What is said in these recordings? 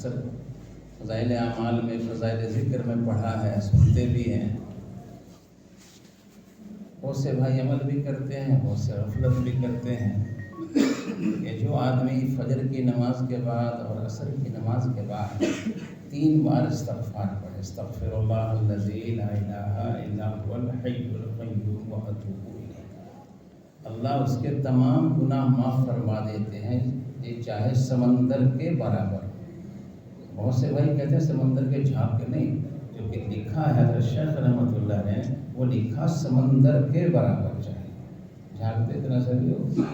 اکثر فضائل اعمال میں، فضائل ذکر میں پڑھا ہے، سنتے بھی ہیں، بہت سے بھائی عمل بھی کرتے ہیں، بہت سے غفلت بھی کرتے ہیں کہ جو آدمی فجر کی نماز کے بعد اور عصر کی نماز کے بعد 3 بار استغفار پڑھے، استغفر اللہ الذی لا الہ الا هو الحی القیوم واتوب الیہ، اللہ اس کے تمام گناہ معاف فرما دیتے ہیں، یہ چاہے سمندر کے برابر۔ بہت سے بھائی کہتے ہیں سمندر کے جھاگ کے، نہیں، جو کہ لکھا ہے حضرت شیخ رحمۃ اللہ نے، وہ لکھا سمندر کے برابر چاہیے، جھاگ پہ اتنا صحیح ہو۔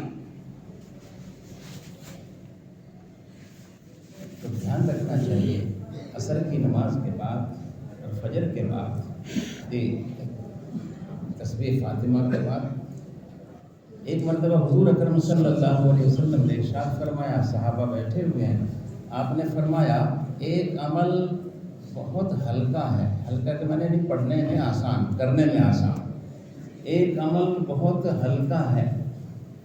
تو دھیان رکھنا چاہیے عصر کی نماز کے بعد اور فجر کے بعد تسبیح فاطمہ کے بعد ایک مرتبہ حضور اکرم صلی اللہ علیہ وسلم نے ارشاد فرمایا، صحابہ بیٹھے ہوئے ہیں، آپ نے فرمایا ایک عمل بہت ہلکا ہے، ہلکا کے معنی نہیں پڑھنے میں آسان، کرنے میں آسان، ایک عمل بہت ہلکا ہے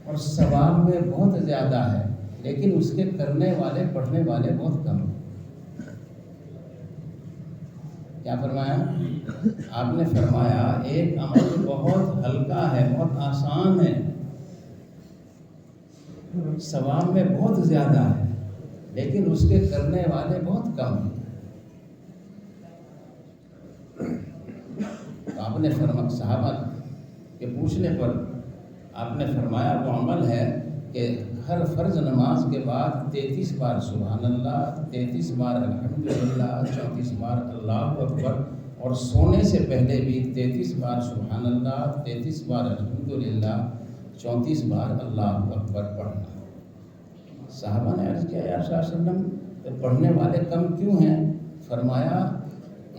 اور ثواب میں بہت زیادہ ہے، لیکن اس کے کرنے والے، پڑھنے والے بہت کم ہیں۔ کیا فرمایا؟ آپ نے فرمایا ایک عمل بہت ہلکا ہے، بہت آسان ہے، ثواب میں بہت زیادہ ہے، لیکن اس کے کرنے والے بہت کم ہیں۔ تو آپ نے فرمایا، صحابہ کے پوچھنے پر آپ نے فرمایا وہ عمل ہے کہ ہر فرض نماز کے بعد 33 بار سبحان اللہ، 33 بار الحمدللہ، 34 بار اللہ اکبر، اور سونے سے پہلے بھی 33 بار سبحان اللہ، 33 بار الحمدللہ، 34 بار اللہ اکبر پڑھنا۔ صحابہ نے عرض کیا یا رسول اللہ صلی اللہ علیہ وسلم پڑھنے والے کم کیوں ہیں؟ فرمایا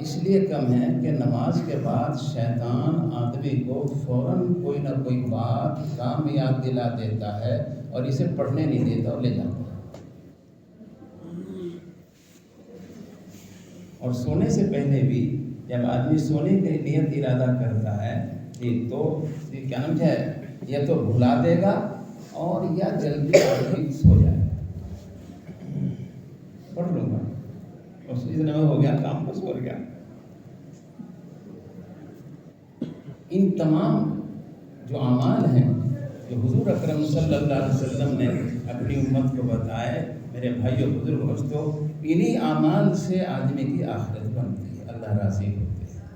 اس لیے کم ہے کہ نماز کے بعد شیطان آدمی کو فوراً کوئی نہ کوئی بات کام یاد دلا دیتا ہے اور اسے پڑھنے نہیں دیتا اور لے جاتا ہے، اور سونے سے پہلے بھی جب آدمی سونے کے نیت ارادہ کرتا ہے تو کیا نام ہے، یا تو بھلا دے گا اور یا جلدی آدمی سو جائے، پڑھ لوں گا اس اتنے میں ہو گیا کام، بس ہو گیا۔ ان تمام جو اعمال ہیں جو حضور اکرم صلی اللہ علیہ وسلم نے اپنی امت کو بتائے، میرے بھائیوں بزرگ دوستو، انہی اعمال سے آدمی کی آخرت بنتی ہے، اللہ راضی ہوتے ہیں۔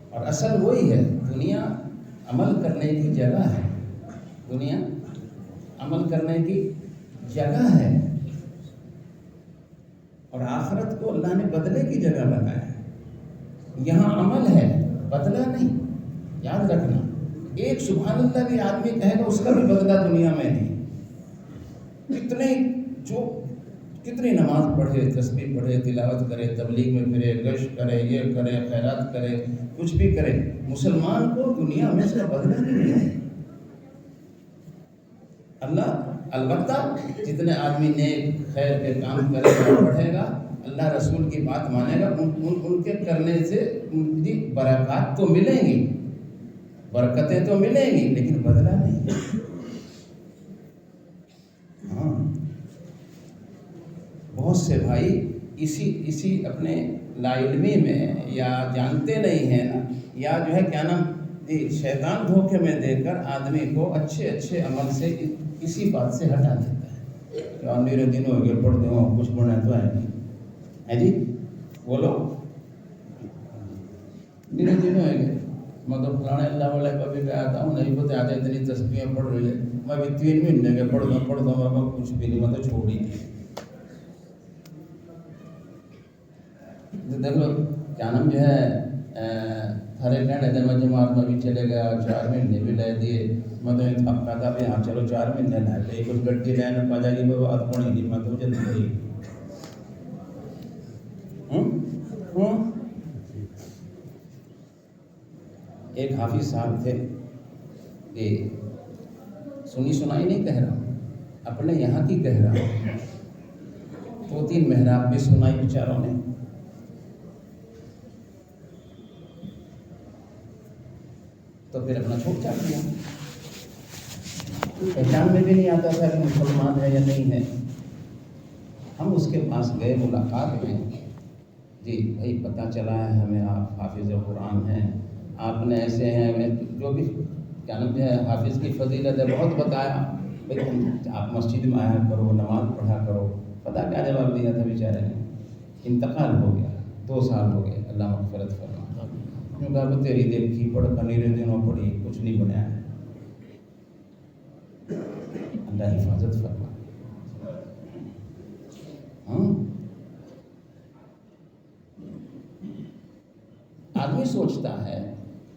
اور اصل وہی ہے، دنیا عمل کرنے کی جگہ ہے، دنیا عمل کرنے کی جگہ ہے، اور آخرت کو اللہ نے بدلے کی جگہ بنایا ہے۔ یہاں عمل ہے، بدلہ نہیں، یاد رکھنا۔ ایک سبحان اللہ بھی آدمی کہے گا اس کا بھی بدلہ دنیا میں نہیں۔ کتنی نماز پڑھے، تسبیح پڑھے، تلاوت کرے، تبلیغ میں پھرے، گشت کرے، یہ کرے، خیرات کرے، کچھ بھی کرے، مسلمان کو دنیا میں اس کا بدلہ نہیں ہے۔ اللہ البتہ جتنے آدمی نیک خیر کے کام کرے گا، پڑھے گا، اللہ رسول کی بات مانے گا، ان کے کرنے سے ان کی برکات تو ملیں گی، برکتیں تو ملیں گی، لیکن بدلہ نہیں۔ ہاں، بہت سے بھائی اسی اپنے لا علمی میں یا جانتے نہیں ہیں نا، یا جو ہے کیا نام شیطان دھوکے میں دے کر آدمی کو اچھے عمل سے اسی بات سے ہٹا دیتا ہے کہ میرے دن ہو گئے پڑھ دو، کچھ بنا تو ہے نہیں ہے جی، بولو میرے دن ہو گئے، میں تو فلانے اللہ والے کا بھی آتا ہوں، نہیں بتا آتے اتنی تسبیحیں پڑھ رہی ہے، میں بھی 3 مہینے کے پڑھ دوں میں کچھ بھی نہیں، میں تو چھوڑ ہی تھی۔ دیکھ لو کیا نام جو ہے ہر ایک کہنے دے، میں جماعت میں بھی چلے گیا، 4 مہینے بھی لے دیے، میں تو اب کہتا بھی ہاں چلو 4 مہینے لائے گئے، کچھ گڈی لینے پا جائے گی، میں بات پڑھیں گی، میں تو جلد گئی۔ ایک حافظ صاحب تھے، کہ سنی سنائی نہیں کہہ رہا ہوں، اپنے یہاں کی کہہ رہا ہوں، 2-3 محراب بھی سنائی بیچاروں نے، تو پھر اپنا چھوٹ چھاڑ دیا، پہچان میں بھی نہیں آتا تھا کہ مسلمان ہے یا نہیں ہے۔ ہم اس کے پاس گئے، ملاقات میں، جی بھائی پتہ چلا ہے ہمیں آپ حافظ قرآن ہیں، آپ نے ایسے ہیں، ہمیں جو بھی کیا نام ہے حافظ کی فضیلت ہے بہت بتایا، بھائی آپ مسجد میں آیا کرو، نماز پڑھا کرو. پتہ کیا جواب دیا تھا بیچارے نے؟ انتقال ہو گیا، 2 سال ہو گئے، اللہ مغفرت فرما. کیوں کہا وہ تیری دیکھی پڑھ کنیرے دنوں پڑھی، کچھ نہیں بنیا ہے. اللہ حفاظت فرما. آدمی سوچتا ہے،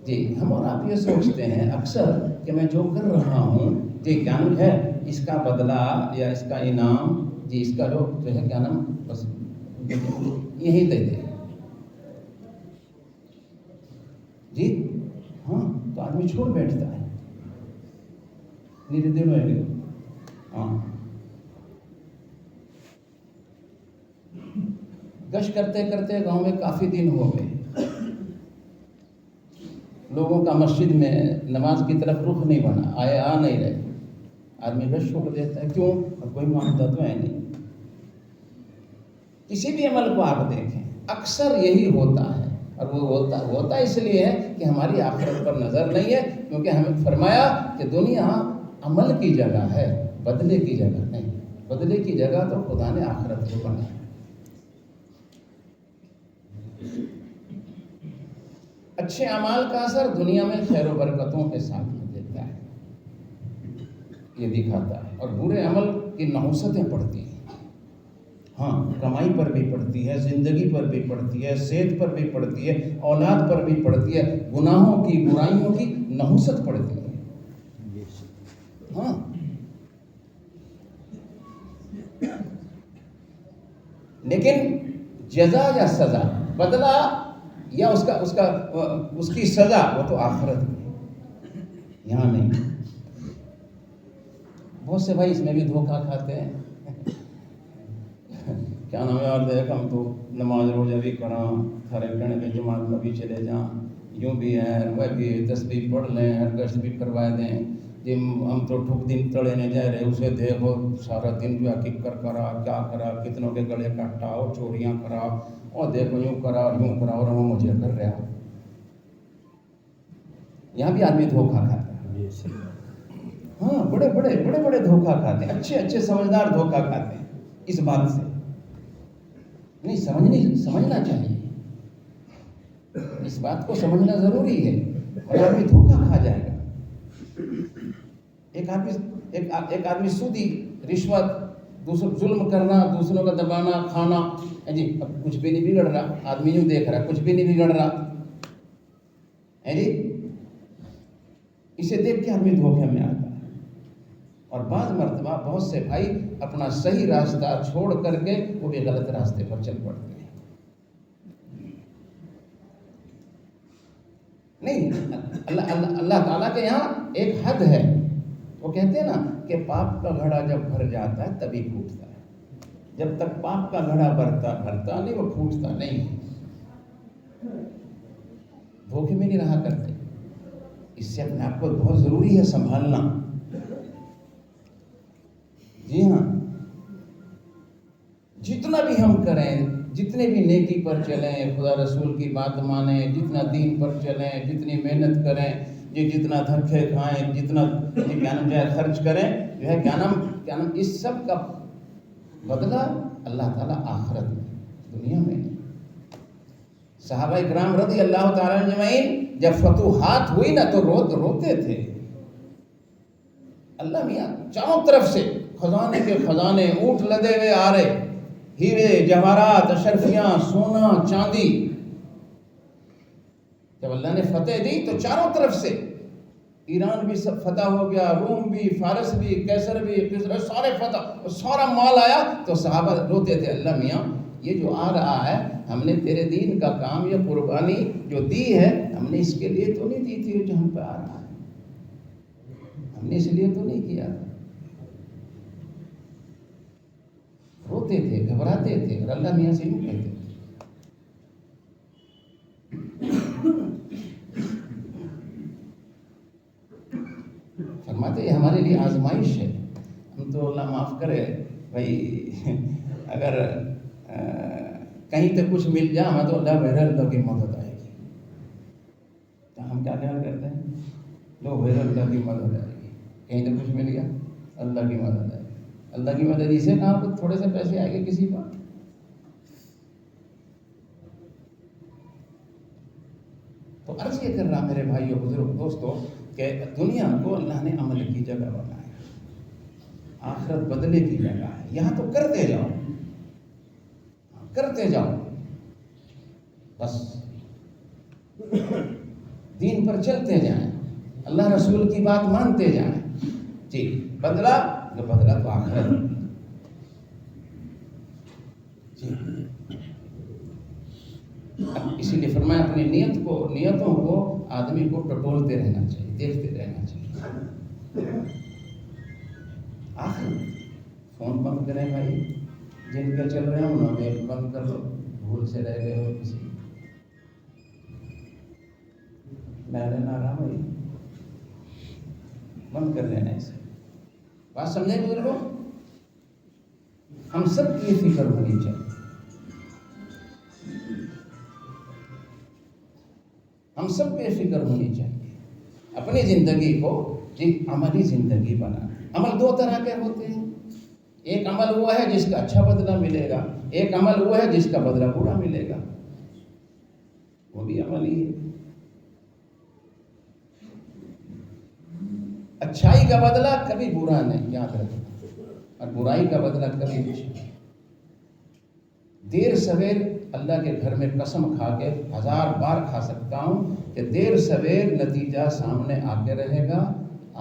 جی ہم اور آپ یہ سوچتے ہیں اکثر کہ میں جو کر رہا ہوں جی کیا نام ہے اس کا بدلہ یا اس کا انعام، جی اس کا جو ہے کیا نام بس یہی دے دے. جی ہاں تو آدمی چھوڑ بیٹھتا ہے. نیرے دن ہوئے ہاں گشت کرتے کرتے گاؤں میں کافی دن ہو گئے، لوگوں کا مسجد میں نماز کی طرف رخ نہیں بنا، آ نہیں رہے. آدمی گشت چھوڑ دیتا ہے. کیوں؟ کوئی معاملہ تو ہے نہیں. کسی بھی عمل کو آپ دیکھیں اکثر یہی ہوتا ہے، اور وہ ہوتا اس لیے ہے کہ ہماری آخرت پر نظر نہیں ہے، کیونکہ ہمیں فرمایا کہ دنیا عمل کی جگہ ہے، بدلے کی جگہ نہیں. بدلے کی جگہ تو خدا نے آخرت کو بنایا. اچھے اعمال کا اثر دنیا میں خیر و برکتوں کے ساتھ میں دیتا ہے، یہ دکھاتا ہے، اور برے عمل کی نحوستیں پڑتی ہیں. ہاں کمائی پر بھی پڑتی ہے، زندگی پر بھی پڑتی ہے، صحت پر بھی پڑتی ہے، اولاد پر بھی پڑتی ہے، گناہوں کی برائیوں کی نحوست پڑتی ہے. ہاں لیکن جزا یا سزا، بدلہ یا اس کی سزا وہ تو آخرت میں، یہاں نہیں. بہت سے بھائی اس میں بھی دھوکہ کھاتے ہیں. کیا نام ہے اور دیکھ ہم تو نماز روزہ بھی کراں، تھارے کہنے کے جماعت میں بھی چلے جاں، یوں بھی ہے وہ بھی تسبیح پڑھ لیں، ہر گشت بھی کروا دیں. جی ہم تو ٹھک دن تڑے نہیں جا رہے، اسے دیکھو سارا دن جو ہے ککر کرا، کیا کرا، کتنوں کے گلے کاٹا اور چوریاں کرا، اور دیکھو یوں کرا یوں کرا، اور وہ مجھے کر رہا. یہاں بھی آدمی دھوکہ کھاتا ہے. ہاں بڑے دھوکہ کھاتے ہیں، اچھے سمجھدار دھوکہ کھاتے ہیں اس بات سے. نہیں سمجھنا چاہیے، اس بات کو سمجھنا ضروری ہے، اور آدمی دھوکہ کھا جائے گا. ایک آدمی سودی، رشوت، ظلم کرنا، دوسروں کا دبانا، کھانا، جی اب کچھ بھی نہیں بگڑ رہا، آدمی یوں دیکھ رہا کچھ بھی نہیں بگڑ رہا ہے. جی اسے دیکھ کے آدمی دھوکے میں آتا ہے. اور بعض مرتبہ بہت سے بھائی اپنا صحیح راستہ چھوڑ کر کے وہ بھی غلط راستے پر چل پڑتے ہیں. نہیں اللہ تعالیٰ کے یہاں ایک حد ہے. وہ کہتے ہیں نا کہ پاپ کا گھڑا جب بھر جاتا ہے تبھی پھوٹتا ہے. جب تک پاپ کا گھڑا بھرتا نہیں وہ پھوٹتا نہیں. دھوکے میں نہیں رہا کرتے. اس سے اپنے آپ کو بہت ضروری ہے سنبھالنا. جی ہاں جتنا بھی ہم کریں، جتنے بھی نیکی پر چلیں، خدا رسول کی بات مانیں، جتنا دین پر چلیں، جتنی محنت کریں، جتنا دھکے کھائیں، جتنا کیا نام جو خرچ کریں، جو ہے کیا نام اس سب کا بدلہ اللہ تعالیٰ آخرت میں، دنیا میں نہیں. صحابہ کرام رضی اللہ تعالیٰ اجمعین جب فتوحات ہوئی نا تو روتے تھے. اللہ میاں چاروں طرف سے خزانے کے خزانے اونٹ لدے ہوئے آ رہے، ہیرے جواہرات، اشرفیاں، سونا چاندی. جب اللہ نے فتح دی تو چاروں طرف سے ایران بھی سب فتح ہو گیا، روم بھی، فارس بھی، کیسر بھی، سارے فتح، سارا مال آیا. تو صحابہ روتے تھے، اللہ میاں یہ جو آ رہا ہے ہم نے تیرے دین کا کام یا قربانی جو دی ہے ہم نے اس کے لیے تو نہیں دی تھی جو ہم پہ آ رہا ہے، ہم نے اس لیے تو نہیں کیا تھا. روتے تھے، گھبراتے تھے، اور اللہ میاں سے یوں کہتے تھے. فرماتے یہ ہمارے لیے آزمائش ہے. ہم تو اللہ معاف کرے بھائی اگر کہیں تو کچھ مل جائے ہمیں تو اللہ بہر اللہ کی مدد آئے گی، تو ہم کیا خیال کرتے ہیں؟ لو بہر اللہ کی مدد آئے گی، کہیں تو کچھ مل گیا اللہ کی مدد آئے گی۔ اللہ کی مدد اسے کہاں پر تھوڑے سے پیسے آئے گے کسی پر؟ تو عرض یہ کر رہا میرے بھائیو بزرگ دوستو کہ دنیا کو اللہ نے عمل کی جگہ بنایا، آخرت بدلے کی جگہ ہے، یہاں تو کرتے جاؤ کرتے جاؤ، بس دین پر چلتے جائیں، اللہ رسول کی بات مانتے جائیں، جی بدلا تو آخرت جی۔ اسی لیے فرمایا اپنی نیتوں کو آدمی کو ٹٹولتے رہنا چاہیے، دیکھتے رہنا چاہیے۔ آخر فون بند کریں بھائی، جن کے چل رہے ہوں نا ایک بند کر لو، بھول سے رہ گئے ہو کسی میں رہنا رہا بھائی، بند کر لینا اسے۔ بات سمجھیں بزرگوں، ہم سب کی فکر ہونی چاہیے، ہم سب کی فکر ہونی چاہیے اپنی زندگی کو جی عملی زندگی بنانا۔ عمل دو طرح کے ہوتے ہیں، ایک عمل وہ ہے جس کا اچھا بدلہ ملے گا، ایک عمل وہ ہے جس کا بدلہ برا ملے گا، وہ بھی عمل ہی ہے۔ اچھائی کا بدلہ کبھی برا نہیں، یاد رکھنا، اور برائی کا بدلہ کبھی اچھا۔ دیر سویر اللہ کے گھر میں قسم کھا کے 1000 بار کھا سکتا ہوں کہ دیر سویر نتیجہ سامنے آتے رہے گا،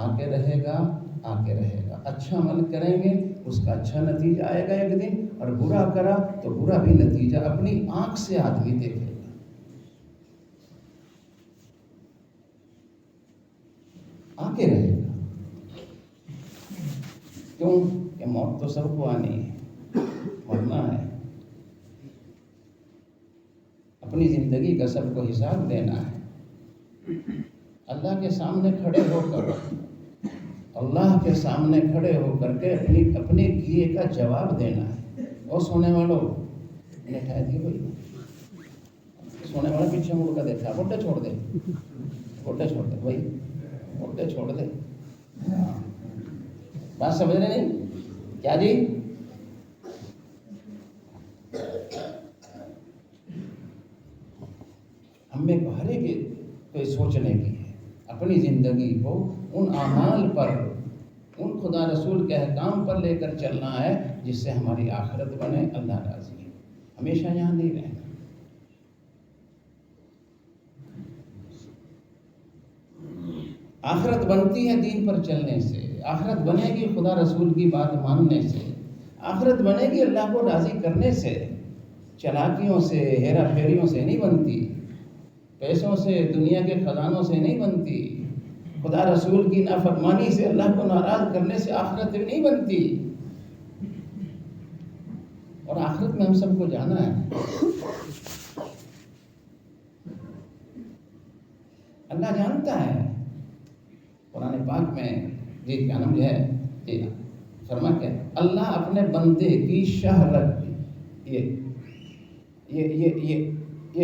آتے رہے گا، آتے رہے گا۔ اچھا عمل کریں گے اس کا اچھا نتیجہ آئے گا ایک دن، اور برا کرا تو برا بھی نتیجہ اپنی آنکھ سے آدمی دیکھے گا۔ آتے رہے گا، کیوں کہ موت تو سب کو آنی ہے، مرنا ہے، اپنی زندگی کا سب کو حساب دینا ہے۔ اللہ کے سامنے کھڑے ہو کر، اللہ کے سامنے کھڑے ہو کر کے اپنے کیے کا جواب دینا ہے۔ اور سونے والوں نے ٹھہر دیے بھائی، سونے والا پیچھے مڑ کر دیکھا، گھٹے چھوڑ دے، گھٹے چھوڑ دے بھائی، گھٹے چھوڑ دے۔ بات سمجھ رہے نہیں کیا جی؟ ہمیں ہر ایک کوئی سوچنے کی ہے، اپنی زندگی کو ان اعمال پر، ان خدا رسول کے احکام پر لے کر چلنا ہے جس سے ہماری آخرت بنے، اللہ راضی ہے۔ ہمیشہ یہاں نہیں رہنا۔ آخرت بنتی ہے دین پر چلنے سے، آخرت بنے گی خدا رسول کی بات ماننے سے، آخرت بنے گی اللہ کو راضی کرنے سے، چلاکیوں سے، ہیرا پھیریوں سے نہیں بنتی، پیسوں سے، دنیا کے خزانوں سے نہیں بنتی، خدا رسول کی نافرمانی سے، اللہ کو ناراض کرنے سے آخرت نہیں بنتی۔ اور آخرت میں ہم سب کو جانا ہے، اللہ جانتا ہے۔ قرآن پاک میں جی کیا نام ہے جی فرما کے اللہ اپنے بندے کی شہرت، یہ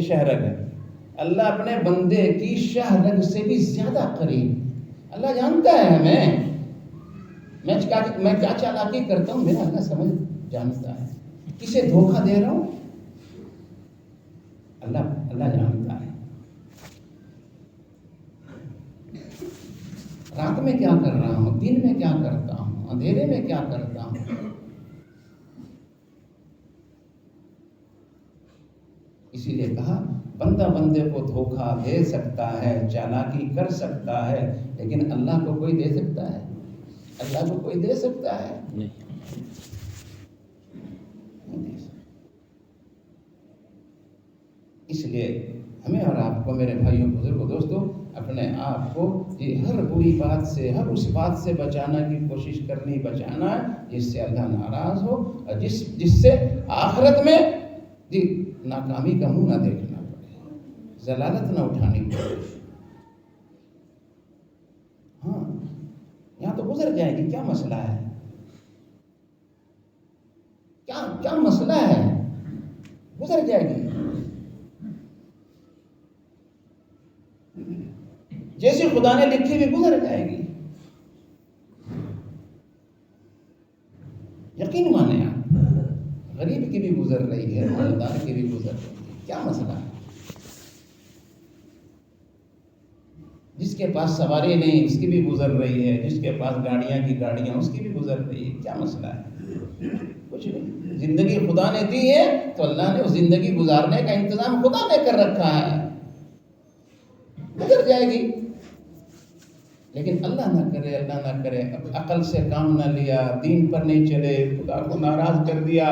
شہرت ہے، اللہ اپنے بندے کی شہرت سے بھی زیادہ قریب۔ اللہ جانتا ہے ہمیں، میں کیا چالاکی کرتا ہوں، میرا اللہ سمجھ جانتا ہے، کسے دھوکہ دے رہا ہوں، اللہ جانتا ہے۔ رات میں کیا کر رہا ہوں، دن میں کیا کرتا ہوں، اندھیرے میں کیا کرتا ہوں۔ اسی لیے کہا بندہ بندے کو دھوکہ دے سکتا ہے، چالاکی کر سکتا ہے، لیکن اللہ کو کوئی دے سکتا ہے؟ اللہ کو کوئی دے سکتا ہے؟ نہیں دے سکتا۔ اس لیے ہمیں اور آپ کو میرے بھائیوں بزرگوں دوستوں اپنے آپ کو ہر بری بات سے، ہر اس بات سے بچانا کی کوشش کرنی، بچانا ہے جس سے اللہ ناراض ہو، اور جس سے آخرت میں ناکامی کا منہ نہ دیکھنا پڑے، ضلالت نہ اٹھانی پڑے۔ ہاں یہاں تو گزر جائے گی، کیا مسئلہ ہے؟ کیا مسئلہ ہے؟ گزر جائے گی. جیسی خدا نے لکھی ہوئی گزر جائے گی. یقین مانے آپ، غریب کی بھی گزر رہی ہے، مالدار کی بھی گزر رہی ہے. کیا مسئلہ ہے؟ جس کے پاس سواری نہیں اس کی بھی گزر رہی ہے، جس کے پاس گاڑیاں کی گاڑیاں اس کی بھی گزر رہی ہے. کیا مسئلہ ہے؟ کچھ نہیں. زندگی خدا نے دی ہے تو اللہ نے اس زندگی گزارنے کا انتظام خدا نے کر رکھا ہے. گزر جائے گی. لیکن اللہ نہ کرے عقل سے کام نہ لیا، دین پر نہیں چلے، خدا کو ناراض کر دیا،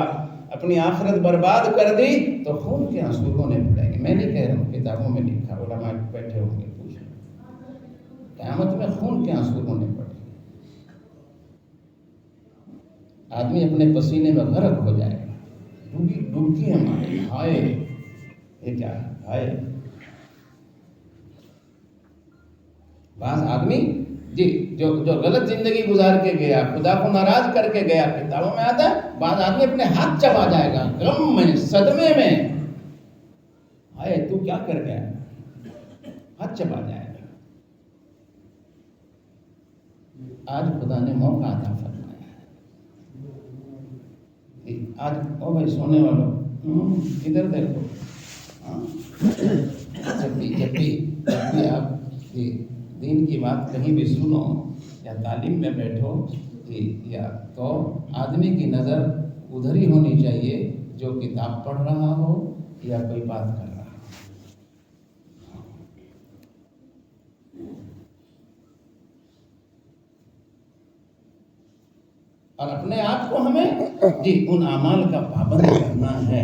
اپنی آخرت برباد کر دی، تو خون کے آنسو رونے پڑیں گے. میں نہیں کہہ رہا ہوں، کتابوں میں لکھا، علماء بیٹھے ہوں گے، پوچھ قیامت میں خون کے آنسو رونے پڑیں گے. آدمی اپنے پسینے میں غرق ہو جائے گا. ڈوبکی ہے مارے، ہائے یہ کیا ہے، ہائے. بعض آدمی جو غلط زندگی گزار کے گیا، خدا کو ناراض کر کے گیا، کتابوں میں آتا ہے بعض آدمی اپنے ہاتھ چبا جائے گا، غم میں، صدمے میں. ہائے تو کیا کر گیا، ہاتھ چبا جائے گا. آج خدا نے موقع عطا فرمایا. آج او بھائی سونے والوں ادھر دیکھو. جب بھی آپ دین کی بات کہیں بھی سنو یا تعلیم میں بیٹھو یا تو آدمی کی نظر ادھر ہی ہونی چاہیے جو کتاب پڑھ رہا ہو یا کوئی بات کر رہا ہو. اور اپنے آپ کو ہمیں ان اعمال کا پابند کرنا ہے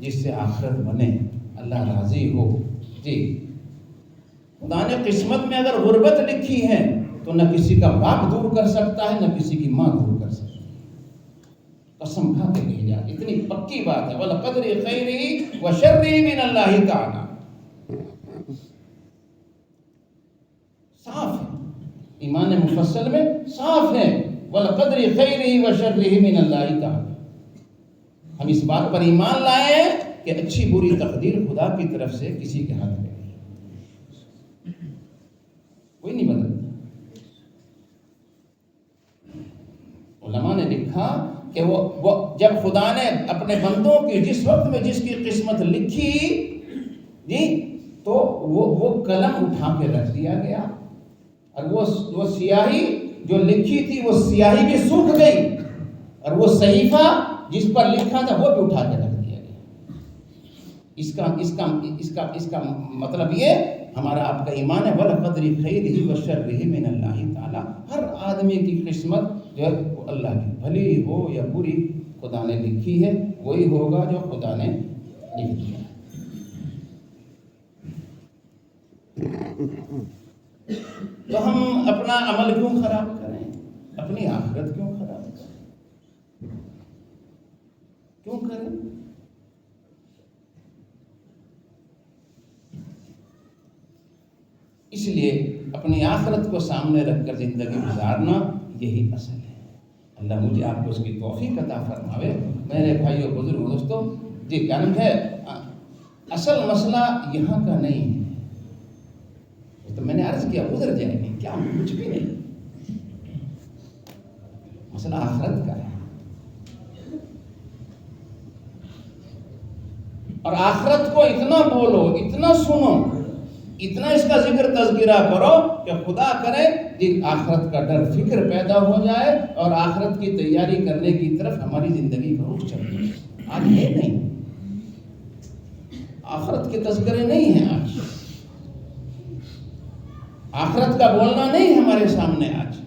جس سے آخرت بنے، اللہ راضی ہو. خدا نے قسمت میں اگر غربت لکھی ہے تو نہ کسی کا باپ دور کر سکتا ہے، نہ کسی کی ماں دور کر سکتی ہے. قسم کھا کے کہی جائے، اتنی پکی بات ہے. وَالْقَدْرِ خَيْرِهِ وَشَرِّهِ مِنَ اللَّهِ تَعَالَى. صاف ہے، ایمان مفصل میں صاف ہے. وَالْقَدْرِ خَيْرِهِ وَشَرِّهِ مِنَ اللَّهِ تَعَالَى. ہم اس بات پر ایمان لائے ہیں کہ اچھی بری تقدیر خدا کی طرف سے کسی کے ہاتھ میں کوئی نہیں بدلتا. علماء نے لکھا کہ وہ جب خدا نے اپنے بندوں کی جس وقت میں جس کی قسمت لکھی تو وہ قلم اٹھا کے رکھ دیا گیا، اور وہ سیاہی جو لکھی تھی وہ سیاہی بھی سوکھ گئی، اور وہ صحیفہ جس پر لکھا تھا وہ بھی اٹھا کے رکھ دیا گیا. اس کا مطلب یہ ہمارا آپ کا ایمان ہے. وَالْقَدْرِ خَيْرِهِ وَشَرِّهِ مِنَ اللَّهِ تَعَالَى. ہر آدمی کی قسمت جو ہے وہ اللہ کی بھلی ہو یا بری خدا نے لکھی ہے، وہی ہوگا جو خدا نے لکھ دیا. تو ہم اپنا عمل کیوں خراب کریں، اپنی آخرت کیوں خراب کریں، کیوں کریں؟ اس لیے اپنی آخرت کو سامنے رکھ کر زندگی گزارنا یہی اصل ہے. اللہ مجھے آپ کو اس کی توفیق عطا فرماوے. میرے بھائیوں بزرگوں دوستوں، کیا نام ہے، اصل مسئلہ یہاں کا نہیں ہے. تو میں نے عرض کیا گزر جائے گی، کیا کچھ بھی نہیں. مسئلہ آخرت کا ہے. اور آخرت کو اتنا بولو، اتنا سنو، اتنا اس کا ذکر تذکرہ کرو کہ خدا کرے آخرت کا ڈر فکر پیدا ہو جائے اور آخرت کی تیاری کرنے کی طرف ہماری زندگی کا رخ چل جائے. آج ہے نہیں، آخرت کے تذکرے نہیں ہیں. آج آخرت کا بولنا نہیں ہمارے سامنے. آج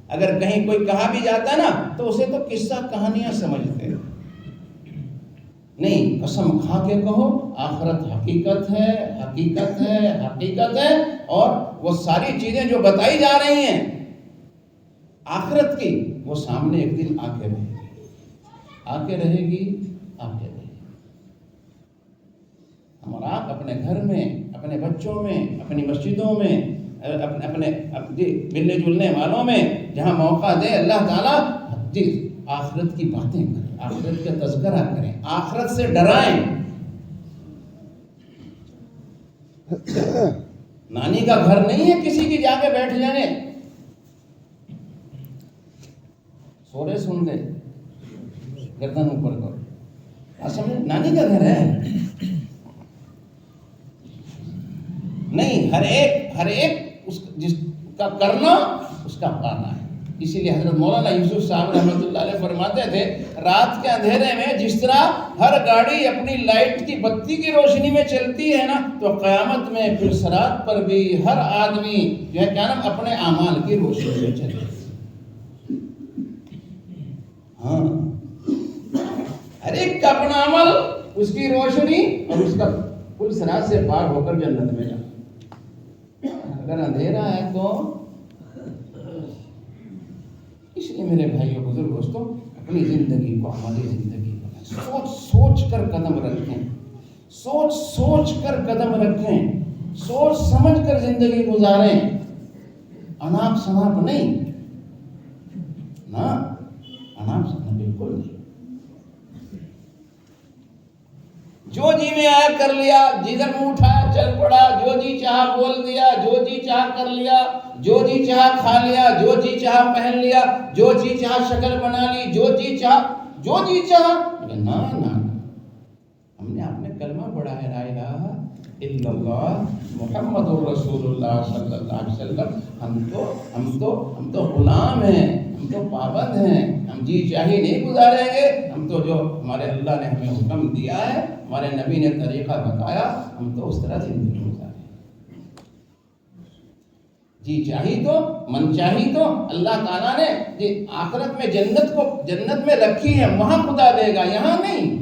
اگر کہیں کوئی کہا بھی جاتا ہے نا تو اسے تو قصہ کہانیاں سمجھتے ہیں. نہیں، قسم کھا کے کہو آخرت حقیقت ہے، حقیقت ہے، حقیقت ہے. اور وہ ساری چیزیں جو بتائی جا رہی ہیں آخرت کی، وہ سامنے ایک دن آ کے رہے گی، آ کے رہے گی، آ کے رہے گی. ہم اور آپ اپنے گھر میں، اپنے بچوں میں، اپنی مسجدوں میں، اپنے ملنے جلنے والوں میں جہاں موقع دے اللہ تعالیٰ آخرت کی باتیں کریں، آخرت کا تذکرہ کریں، آخرت سے ڈرائیں۔ نانی کا گھر نہیں ہے کسی کی جا کے بیٹھ جانے، سورے سن لے گردن اوپر کرو، سمجھے نانی کا گھر ہے نہیں، ہر ایک اس جس کا کرنا اس کا پانا ہے۔ اسی لیے حضرت مولانا یوسف صاحب رحمۃ اللہ علیہ فرماتے تھے رات کے اندھیرے میں جس طرح ہر گاڑی اپنی لائٹ کی بتی کی روشنی میں چلتی ہے نا، تو قیامت میں پھر صراط پر بھی ہر آدمی جو ہے کیا نام اپنے اعمال کی روشنی میں چلے۔ ہاں، ہر ایک کا اپنا عمل، اس کی روشنی اور اس کا پل صراط سے پار ہو کر جنت میں جانا۔ اگر اندھیرا ہے تو اس لیے میرے بھائیوں بزرگ دوستوں اپنی زندگی کو عملی زندگی بنائیں، سوچ سوچ کر قدم رکھیں، سوچ سوچ کر قدم رکھیں، سوچ سمجھ کر زندگی گزاریں، اناپ شناپ نہیں، نا اناپ شناپ بالکل نہیں، جو جی میں آیا کر لیا، جدھر منہ اٹھایا چل پڑا، جو جی چاہا بول دیا، جو جی چاہا کر لیا، جو جی چاہا کھا لیا، جو جی چاہا پہن لیا، جو جی چاہا شکل بنا لی، جو جی چاہا نا ہم نے آپ نے کلمہ پڑھا ہے لا الہ الا اللہ محمد الرسول اللہ صلی اللہ علیہ وسلم، ہم تو غلام ہیں، ہم تو پابند ہیں، ہم جی چاہی نہیں گزاریں گے، ہم تو جو ہمارے اللہ نے ہمیں حکم دیا ہے، ہمارے نبی نے طریقہ بتایا، ہم تو اس طرح زندگی گزاریں۔ جی چاہی تو من چاہی تو اللہ تعالیٰ نے آخرت میں جنت میں رکھی ہے، وہاں خدا دے گا، یہاں نہیں۔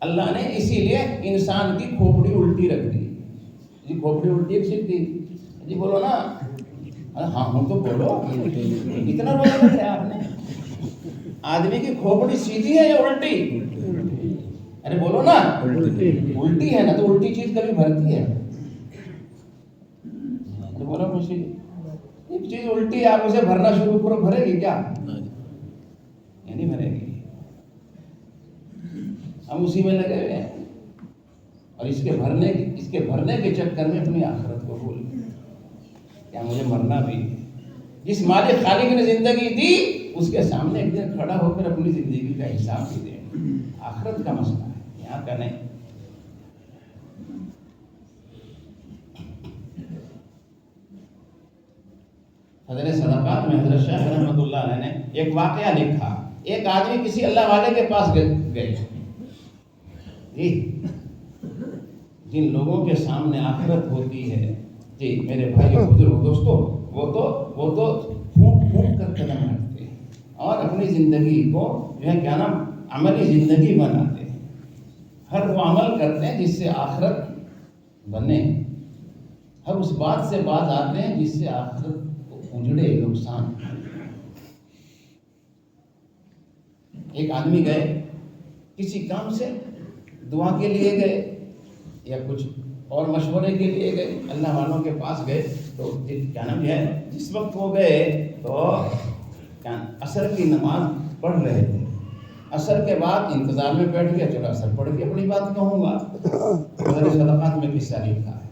اللہ نے اسی لیے انسان کی کھوپڑی الٹی رکھ دی۔ جی کھوپڑی الٹی ایک سیکھ دی، جی بولو نا، ہاں ہوں تو بولو، اتنا بولو ہے آپ نے، آدمی کی کھوپڑی سیدھی ہے یا الٹی؟ ارے بولو نا، الٹی ہے نا، تو الٹی چیز کبھی بھرتی ہے؟ بولو مجھے ایک چیز الٹی ہے، آپ اسے بھرنا شروع کرو، بھرے گی کیا؟ نہیں بھرے گی۔ ہم اسی میں لگے ہوئے ہیں اور اس کے بھرنے کے چکر میں اپنی آخرت کو بھول گئے۔ کیا مجھے مرنا بھی؟ جس مالک خالق نے زندگی دی اس کے سامنے ایک دن کھڑا ہو کر اپنی زندگی کا حساب بھی دے، آخرت کا مسئلہ ہے، یہاں کا نہیں۔ حضرت صدقات میں حضرت شیخ رحمۃ اللہ علیہ نے ایک واقعہ لکھا، ایک آدمی کسی اللہ والے کے پاس گئے، جی جن لوگوں کے سامنے آخرت ہوتی ہے، جی میرے بھائیو بزرگ دوستو، وہ تو پھونک پھونک کر قدم رکھتے ہیں اور اپنی زندگی کو جو ہے کیا نام عملی زندگی بناتے ہیں، ہر وہ عمل کرتے ہیں جس سے آخرت بنے، ہر اس بات سے باز آتے ہیں جس سے آخرت کو اجڑے، نقصان۔ ایک آدمی گئے کسی کام سے، دعا کے لیے گئے یا کچھ اور مشورے کے لیے گئے، اللہ والوں کے پاس گئے، تو کیا نام ہے جس وقت وہ گئے تو عصر کی نماز پڑھ رہے تھے، عصر کے بعد انتظار میں بیٹھ گیا، چلو عصر پڑھ کے اپنی بات کہوں گا، حضرت صدقات میں قصہ لکھا ہے۔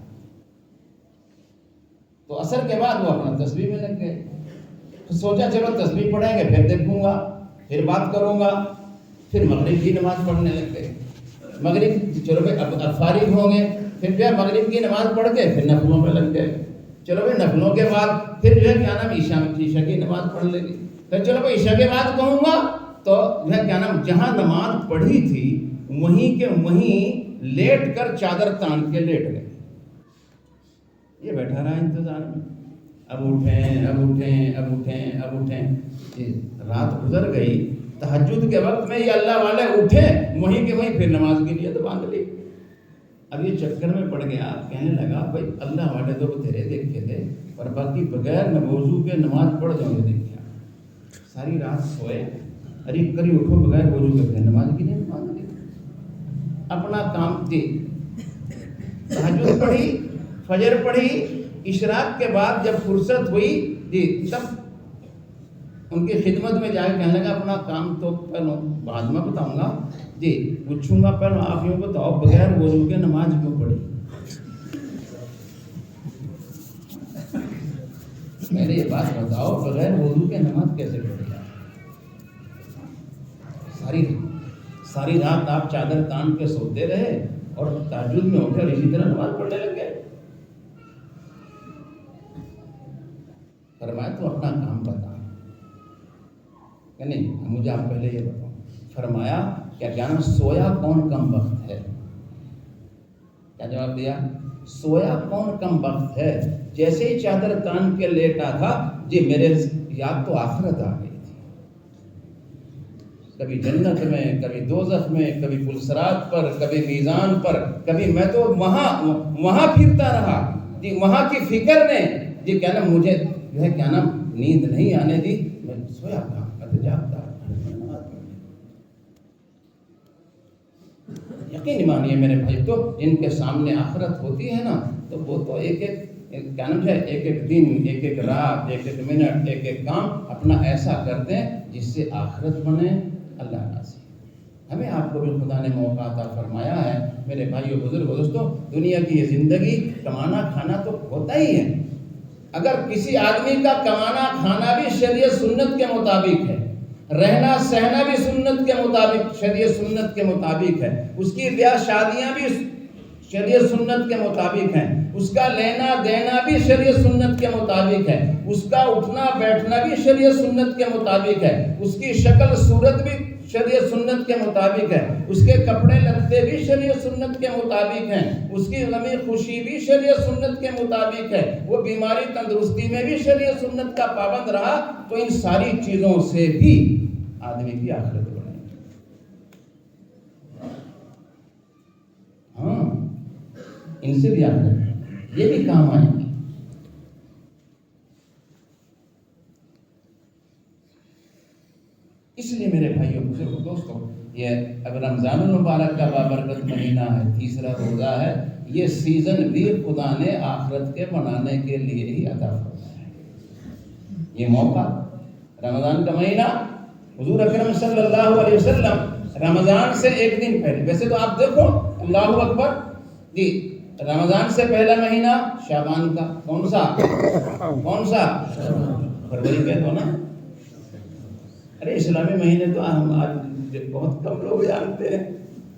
تو عصر کے بعد وہ اپنا تسبیح میں لگ گئے، تو سوچا چلو تسبیح پڑھیں گے، پھر دیکھوں گا، پھر بات کروں گا، پھر مغرب کی نماز پڑھنے لگ گئے، مغرب چلو بھائی اب فارغ ہوں گے، پھر جو ہے مغرب کی نماز پڑھ کے پھر نفلوں میں لگ گئے، چلو بھائی نفلوں کے بعد پھر جو ہے کیا نام عشاء کی نماز پڑھ لیں گے، پھر چلو بھائی عشاء کے بعد کہوں گا، تو جو ہے کیا نام جہاں نماز پڑھی تھی وہیں کے وہیں لیٹ کر چادر تان کے لیٹ گئے، یہ بیٹھا رہا انتظار میں، اب اٹھیں، رات گزر گئی، تہجد کے وقت میں یہ اللہ والے اٹھے، وہیں کے وہیں پھر نماز کی نیت باندھ لی۔ اب یہ چکر میں پڑ گیا، کہنے لگا بھائی اللہ والے تو تیرے دیکھے تھے، اور باقی بغیر وضو کے نماز پڑھ جاؤ گے، دیکھا ساری رات سوئے، قریب اٹھو بغیر وضو کے پھر نماز کی نیت باندھ لی، اپنا کام تھی، تہجد پڑھی، فجر پڑھی، اشراق کے بعد جب فرصت ہوئی جی تب ان کی خدمت میں جا کے کہنے لگا اپنا کام تو پہلو بعد میں بتاؤں گا جی، پوچھوں گا پہلو آپ یوں بتاؤ بغیر وضو کے نماز کیوں پڑھی؟ میرے یہ بات بتاؤ بغیر وضو کے نماز کیسے پڑھی؟ ساری رات آپ چادر تان کے سوتے رہے اور تہجد میں اٹھے اور اسی طرح نماز پڑھنے لگ گئے۔ فرمایا تو اپنا کام بتا کہ نہیں، مجھے آپ پہلے یہ بتاؤ۔ فرمایا کیا جانا سویا کون کم وقت ہے؟ کیا جواب دیا؟ سویا کون کم وقت ہے؟ جیسے ہی چادر تان کے لیٹا تھا جی میرے یاد تو آخرت آ گئی تھی، کبھی جنت میں، کبھی دوزخ میں، کبھی پلسرات پر، کبھی میزان پر، کبھی میں تو وہاں پھرتا رہا جی، وہاں کی فکر نے جی کیا نا مجھے جو ہے کیا نا نیند نہیں آنے دی، میں سویا تھا، میں تو جاگتا۔ یقین مانیے میرے بھائی، تو جن کے سامنے آخرت ہوتی ہے نا تو وہ تو ایک کیا نام ہے، ایک دن، ایک رات، ایک منٹ، ایک کام اپنا ایسا کرتے ہیں جس سے آخرت بنے، اللہ راضی۔ ہمیں آپ کو بھی خدا نے موقع عطا فرمایا ہے میرے بھائیو بزرگو دوستو، دنیا کی یہ زندگی کمانا کھانا تو ہوتا ہی ہے۔ اگر کسی آدمی کا کمانا کھانا بھی شریعت سنت کے مطابق ہے، رہنا سہنا بھی سنت کے مطابق، شریعت سنت کے مطابق ہے، اس کی بیاہ شادیاں بھی شریعت سنت کے مطابق ہیں، اس کا لینا دینا بھی شریعت سنت کے مطابق ہے، اس کا اٹھنا بیٹھنا بھی شریعت سنت کے مطابق ہے، اس کی شکل صورت بھی شریعت سنت کے مطابق ہے، اس کے کپڑے لتے بھی شریعت سنت کے مطابق ہیں، اس کی غمی خوشی بھی شریعت سنت کے مطابق ہے، وہ بیماری تندرستی میں بھی شریعت سنت کا پابند رہا، تو ان ساری چیزوں سے بھی آدمی کی آخرت بنے گی۔ ہاں، ان سے بھی آخرت، یہ بھی کام آئیں گے۔ اس لیے میرے بھائیوں بزرگوں دوستوں، یہ اب رمضان المبارک کا بابرکت مہینہ ہے، تیسرا روزہ ہے، یہ سیزن بھی خدا نے آخرت کے بنانے کے لیے ہی عطا فرمایا ہے۔ یہ موقع رمضان کا مہینہ، حضور اکرم صلی اللہ علیہ وسلم رمضان سے ایک دن پہلے، ویسے تو آپ دیکھو اللہ اکبر جی، رمضان سے پہلا مہینہ شعبان کا، کون سا فروری کہہ دو نا۔ ارے اسلامی مہینے تو ہم آج بہت کم لوگ جانتے ہیں،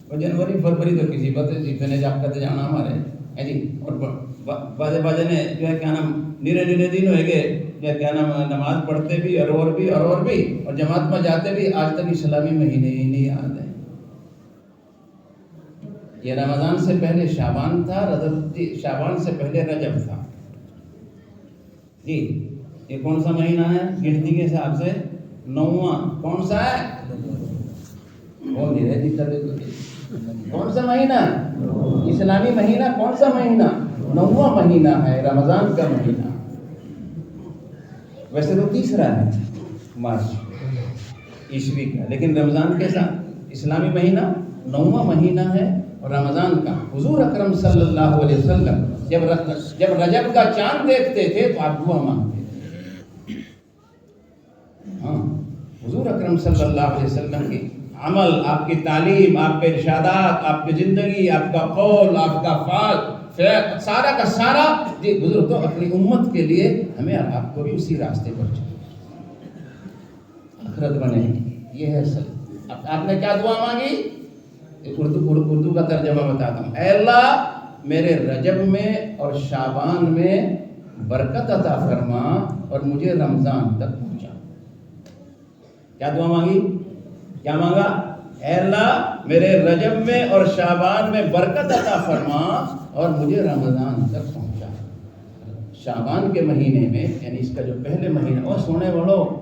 اور جنوری فروری تو کسی بات جتنے جاب کرتے جانا ہمارے ہے جی، اور باجے نے جو ہے کیا نام نیرے دن ہوئے گے جو ہے کیا نام نماز پڑھتے بھی اور بھی اور جماعت میں جاتے بھی، آج تک اسلامی مہینے ہی نہیں یاد ہے۔ یہ رمضان سے پہلے شعبان تھا، شعبان سے پہلے رجب تھا جی۔ یہ کون سا مہینہ ہے گنتی کے حساب سے؟ 9واں۔ کون سا ہے؟ وہ نہیں رہتی طبیعت، کون سا مہینہ اسلامی مہینہ؟ کون سا مہینہ؟ 9واں مہینہ ہے، رمضان کا مہینہ۔ ویسے تو تیسرا ہے مارچ عیسوی کا، لیکن رمضان کے ساتھ اسلامی مہینہ 9واں مہینہ ہے اور رمضان کا۔ حضور اکرم صلی اللہ علیہ وسلم جب رجب کا چاند دیکھتے تھے تو آپ دعا مانگتے تھے۔ ہاں، حضور اکرم صلی اللہ علیہ وسلم کی عمل، آپ کی تعلیم، آپ کے ارشادات، آپ کی زندگی، آپ کا قول، آپ کا فعل، سارا کا سارا جی بزرگ تو اپنی امت کے لیے ہمیں اور آپ کو بھی اسی راستے پر چلے، آخرت بنے گی۔ یہ ہے اصل۔ آپ نے کیا دعا مانگی؟ اردو کا ترجمہ بتاتا ہوں۔ اے اللہ میرے رجب میں اور شعبان میں برکت عطا فرما اور مجھے رمضان تک پہنچا۔ کیا دعا مانگی؟ کیا مانگا؟ اے اللہ میرے رجب میں اور شعبان میں برکت عطا فرما اور مجھے رمضان تک پہنچا۔ شعبان کے مہینے میں، یعنی اس کا جو پہلے مہینہ، اور سونے والوں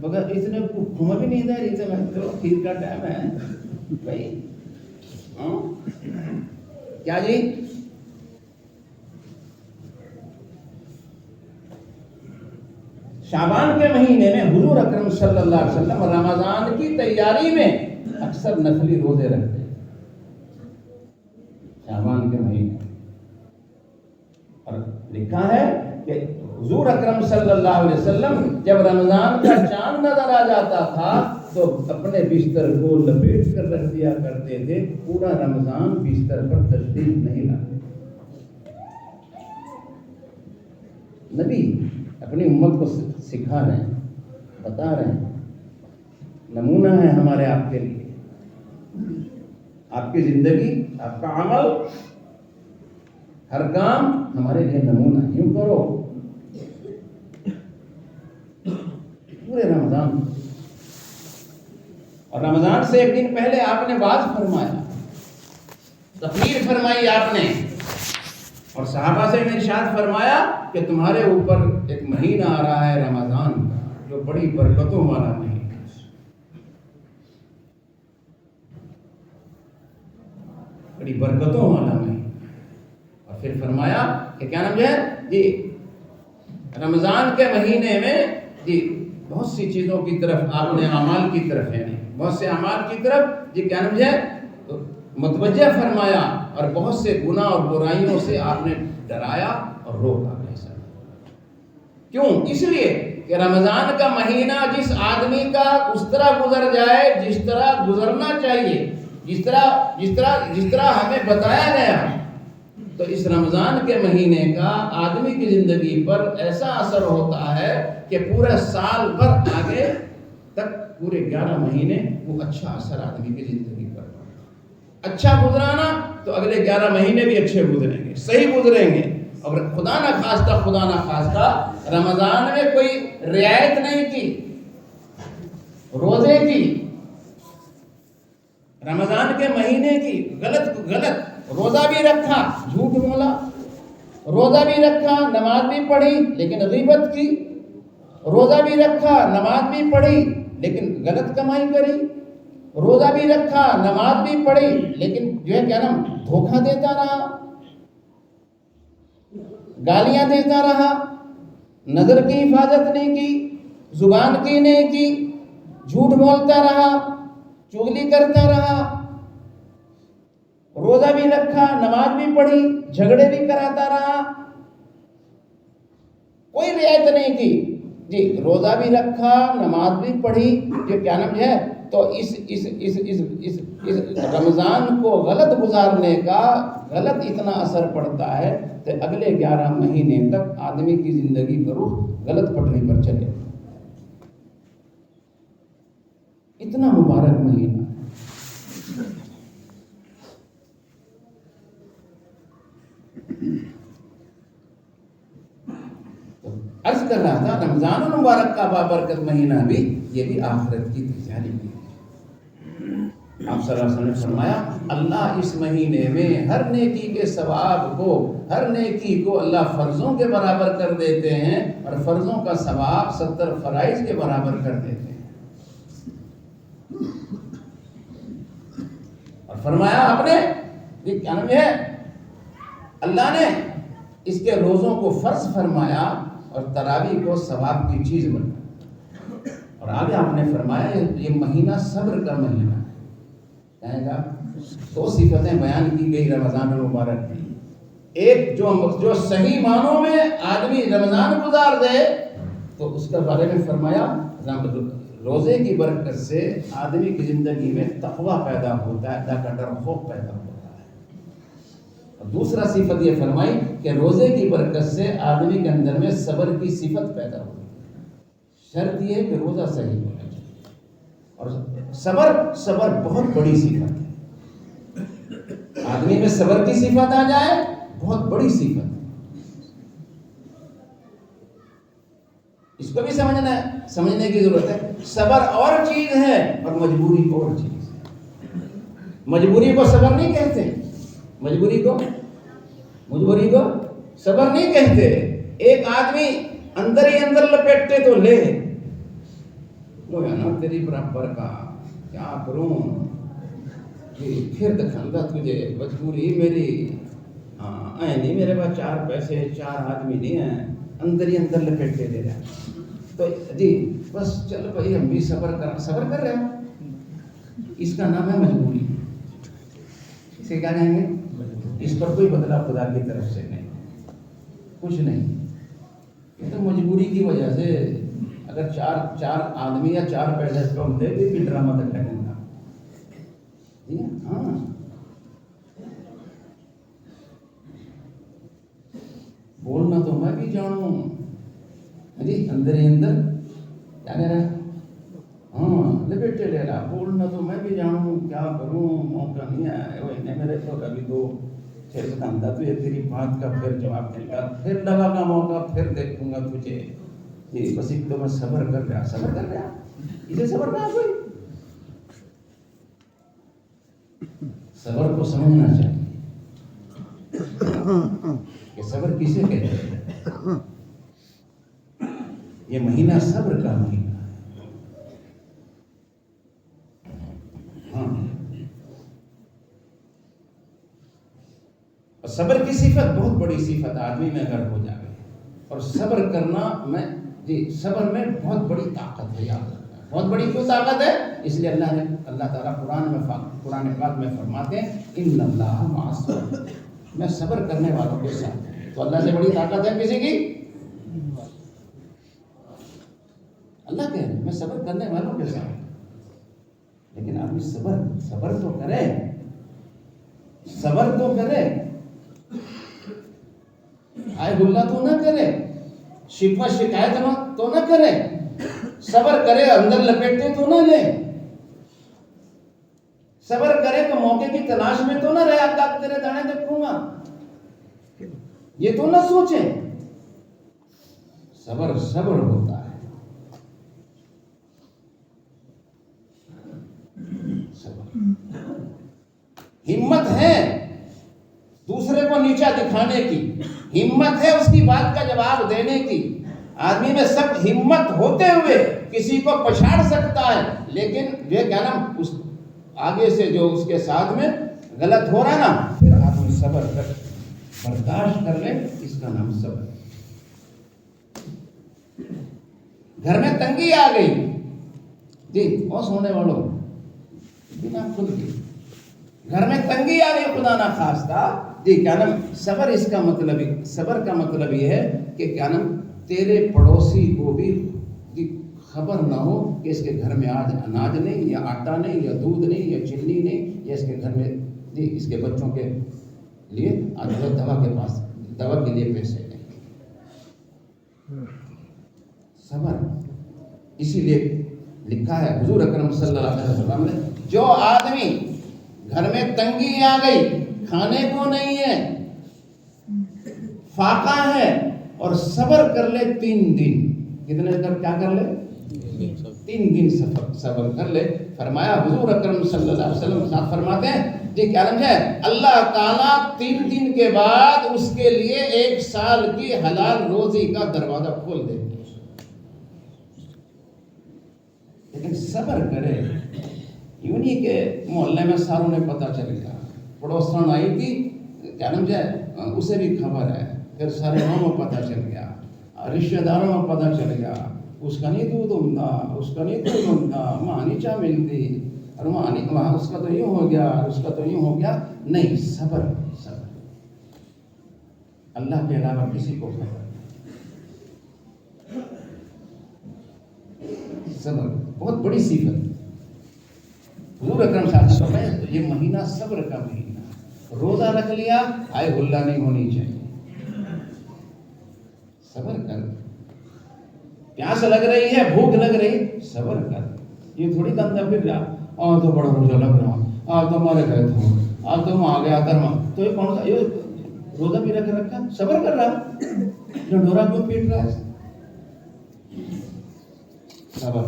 بغیر اتنے گھوما بھی نہیں دے رہی تھے، میں تو پھر کا ٹائم ہے بھائی۔ کیا جی؟ شعبان کے مہینے میں حضور اکرم صلی اللہ علیہ وسلم رمضان کی تیاری میں اکثر نفلی روزے رکھتے شعبان کے مہینے، اور لکھا ہے کہ حضور اکرم صلی اللہ علیہ وسلم جب رمضان کا چاند نظر آ جاتا تھا تو اپنے بستر کو لپیٹ کر رکھ دیا کرتے تھے، پورا رمضان بستر پر تشریف نہیں لاتے۔ نبی اپنی امت کو سکھا رہے ہیں، بتا رہے ہیں، نمونہ ہے ہمارے آپ کے لیے۔ آپ کی زندگی، آپ کا عمل، ہر کام ہمارے لیے نمونہ ہے۔ یوں کرو پورے رمضان، اور رمضان سے ایک دن پہلے آپ نے واعظ فرمایا، تقریر فرمائی آپ نے، اور صحابہ سے ارشاد فرمایا کہ تمہارے اوپر ایک مہینہ آ رہا ہے رمضان کا، جو بڑی برکتوں والا مہینہ، بڑی برکتوں والا مہینہ۔ اور پھر فرمایا کہ کیا نام ہے جی، رمضان کے مہینے میں جی بہت سی چیزوں کی طرف آپ نے، اعمال کی طرف ہے، بہت سے اعمال کی طرف جی کیا نام ہے متوجہ فرمایا، اور بہت سے گناہ اور برائیوں سے آپ نے ڈرایا اور روکا۔ کیوں؟ اس لیے کہ رمضان کا مہینہ جس آدمی کا اس طرح گزر جائے جس طرح گزرنا چاہیے، جس طرح ہمیں بتایا گیا، تو اس رمضان کے مہینے کا آدمی کی زندگی پر ایسا اثر ہوتا ہے کہ پورا سال بھر آگے تک پورے 11 مہینے وہ اچھا اثر آدمی کی زندگی پر، اچھا گزرانا تو اگلے 11 مہینے بھی اچھے گزریں گے، صحیح گزریں گے۔ اور خدا نہ خواستہ رمضان میں کوئی رعایت نہیں کی روزے کی، رمضان کے مہینے کی غلط روزہ بھی رکھا، جھوٹ بولا، روزہ بھی رکھا، نماز بھی پڑھی لیکن غیبت کی، روزہ بھی رکھا، نماز بھی پڑھی لیکن غلط کمائی کری، روزہ بھی رکھا، نماز بھی پڑھی لیکن جو ہے کیا نام دھوکہ دیتا رہا، گالیاں دیتا رہا، نظر کی حفاظت نہیں کی، زبان کی نہیں کی، جھوٹ بولتا رہا، چغلی کرتا رہا، روزہ بھی رکھا، نماز بھی پڑھی، جھگڑے بھی کراتا رہا، کوئی رعایت نہیں کی جی، روزہ بھی رکھا، نماز بھی پڑھی، یہ کیا نام ہے، تو اس رمضان کو غلط گزارنے کا غلط اتنا اثر پڑتا ہے کہ اگلے 11 مہینے تک آدمی کی زندگی کا رخ غلط پٹری پر چلے۔ اتنا مبارک مہینہ ہے۔ عرض کر رہا تھا رمضان المبارک کا بابرکت مہینہ بھی، یہ بھی آخرت کی تیاری بھی ہے۔ آپ صلی اللہ علیہ وسلم نے فرمایا اللہ اس مہینے میں ہر نیکی کے ثواب کو، ہر نیکی کو اللہ فرضوں کے برابر کر دیتے ہیں، اور فرضوں کا ثواب 70 فرائض کے برابر کر دیتے ہیں۔ اور فرمایا آپ نے یہ کیا نام ہے، اللہ نے اس کے روزوں کو فرض فرمایا اور تراویح کو ثواب کی چیز بنا، اور آگے آپ نے فرمایا یہ مہینہ صبر کا مہینہ ہے۔ کہے گا 2 صفتیں بیان کی گئی رمضان المبارک کی، ایک جو صحیح معنوں میں آدمی رمضان گزار دے تو اس کے بارے میں فرمایا روزے کی برکت سے آدمی کی زندگی میں تقویٰ پیدا ہوتا ہے، اللہ کا ڈر خوف پیدا ہوتا ہے۔ اور دوسرا صفت یہ فرمائی کہ روزے کی برکت سے آدمی کے اندر میں صبر کی صفت پیدا ہوتی ہے، شرط یہ ہے کہ روزہ صحیح ہونا چاہیے۔ اور صبر بہت بڑی صفت ہے، آدمی میں صبر کی صفت آ جائے بہت بڑی صفت ہے، اس کو بھی سمجھنے کی ضرورت ہے۔ صبر اور چیز ہے اور مجبوری اور چیز ہے۔ مجبوری کو صبر نہیں کہتے، مجبوری کو صبر نہیں کہتے۔ ایک آدمی اندر ہی اندر لپیٹتے تو لے وہ ہے نا تیری برابر کا کیا کروں، پھر دکھاندہ تجھے مجبوری میری، ہاں اے نہیں میرے پاس 4 پیسے 4 آدمی نہیں ہیں، اندر ہی اندر لپیٹتے دے رہا تو جی بس چل بھائی ہم بھی صبر کر رہے ہیں، اس کا نام ہے مجبوری۔ اسے کیا کہیں گے؟ اس پر کوئی بدلہ خدا کی طرف سے نہیں، کچھ نہیں، یہ تو مجبوری کی وجہ سے اگر چار آدمی یا 4 پیسے کم دے بھی ڈرامہ دکھائیں گا. ہاں بولنا تو میں بھی جانوں جی اندر ہی اندر کیا کہہ رہا ہے. ہاں لپیٹے لے رہا بولنا تو میں بھی جانوں کیا کروں موقع نہیں آیا وہ میرے تو کبھی تو پھر بتاتا تو یہ تیری بات کا پھر جواب دے گا پھر دوا کا موقع پھر دیکھوں گا تجھے. جی بس ایک تو میں صبر کر رہا اسے صبر نہ کوئی صبر کو سمجھنا چاہیے کہ صبر کسے کہتے ہیں. یہ مہینہ صبر کا مہینہ ہے. ہاں صبر کی صفت بہت بڑی صفت آدمی میں اگر ہو جائے اور صبر کرنا میں جی صبر میں بہت بڑی طاقت ہے. یاد رکھنا بہت بڑی کیوں طاقت ہے اس لیے اللہ تعالیٰ قرآن پاک میں فرماتے ہیں ان اللہ مع الصابرین میں صبر کرنے والوں کے ساتھ. تو اللہ سے بڑی طاقت ہے کسی کی؟ اللہ کہہ رہے ہیں میں صبر کرنے والوں کے ساتھ. لیکن آدمی صبر تو کرے آئے گلہ تو نہ کرے شکوہ شکایت تو نہ کرے. صبر کرے اندر لپیٹے تو نہ لے. صبر کرے تو موقع کی تلاش میں تو نہ رہے اللہ تیرے دانے دیکھوں گا یہ تو نہ سوچے. صبر ہوتا ہے. ہمت ہے دوسرے کو نیچا دکھانے کی ہمت ہے اس کی بات کا جواب دینے کی. آدمی میں سب ہمت ہوتے ہوئے کسی کو پچھاڑ سکتا ہے لیکن یہ کیا نام اس آگے سے جو اس کے ساتھ میں غلط ہو رہا نا پھر آدمی صبر کر برداشت کر لے اس کا نام صبر. گھر میں تنگی آ گئی جی اور سونے والوں بنا خود کی گھر میں تنگی آ گئی خدا نہ خواستہ جی کیا نام صبر صبر کا مطلب یہ ہے کہ کیا نام تیرے پڑوسی کو بھی خبر نہ ہو کہ اس کے گھر میں آج اناج نہیں یا آٹا نہیں یا دودھ نہیں یا چینی نہیں یا اس کے گھر میں جی اس کے بچوں کے لیے آج دوا کے لیے پیسے نہیں. صبر اسی لیے لکھا ہے حضور اکرم صلی اللہ علیہ وسلم نے جو آدمی گھر میں تنگی آ گئی کھانے کو نہیں ہے فاقہ ہے اور صبر کر لے 3 دن کتنے کیا کر لے 3 دن صبر کر لے. فرمایا حضور اکرم صلی اللہ علیہ وسلم ساتھ فرماتے ہیں جی کیا نام ہے اللہ تعالیٰ 3 دن کے بعد اس کے لیے 1 سال کی حلال روزی کا دروازہ کھول دے. لیکن صبر کرے یوں نہیں کہ محلے میں ساروں نے پتہ چل گیا پڑوسن آئی تھی کیا نام ہے اسے بھی خبر ہے پھر سارے گاؤں میں پتہ چل گیا رشتہ داروں میں پتہ چل گیا اس کا نہیں دودھ ہوتا ماں نہیں چاہ ملتی اور وہاں اس کا تو یوں ہو گیا نہیں. صبر اللہ کے علاوہ کسی کو خبر صبر بہت بڑی صفت. حضور اکرم صلی اللہ علیہ وسلم یہ مہینہ صبر کا مہینہ. روزہ رکھ لیا آئے غلہ نہیں ہونی چاہیے. صبر کر پیاس لگ رہی ہے بھوک لگ رہی صبر کر. یہ تھوڑی دندہ پھر جا آج تو بڑا روزہ لگ رہا آج تو ہمارے گئے تھے آج تو وہاں آ گیا کرما تو یہ کون سا یہ روزہ بھی رکھا صبر کر رہا ڈھنڈورا کیوں پیٹ رہا ہے. صبر.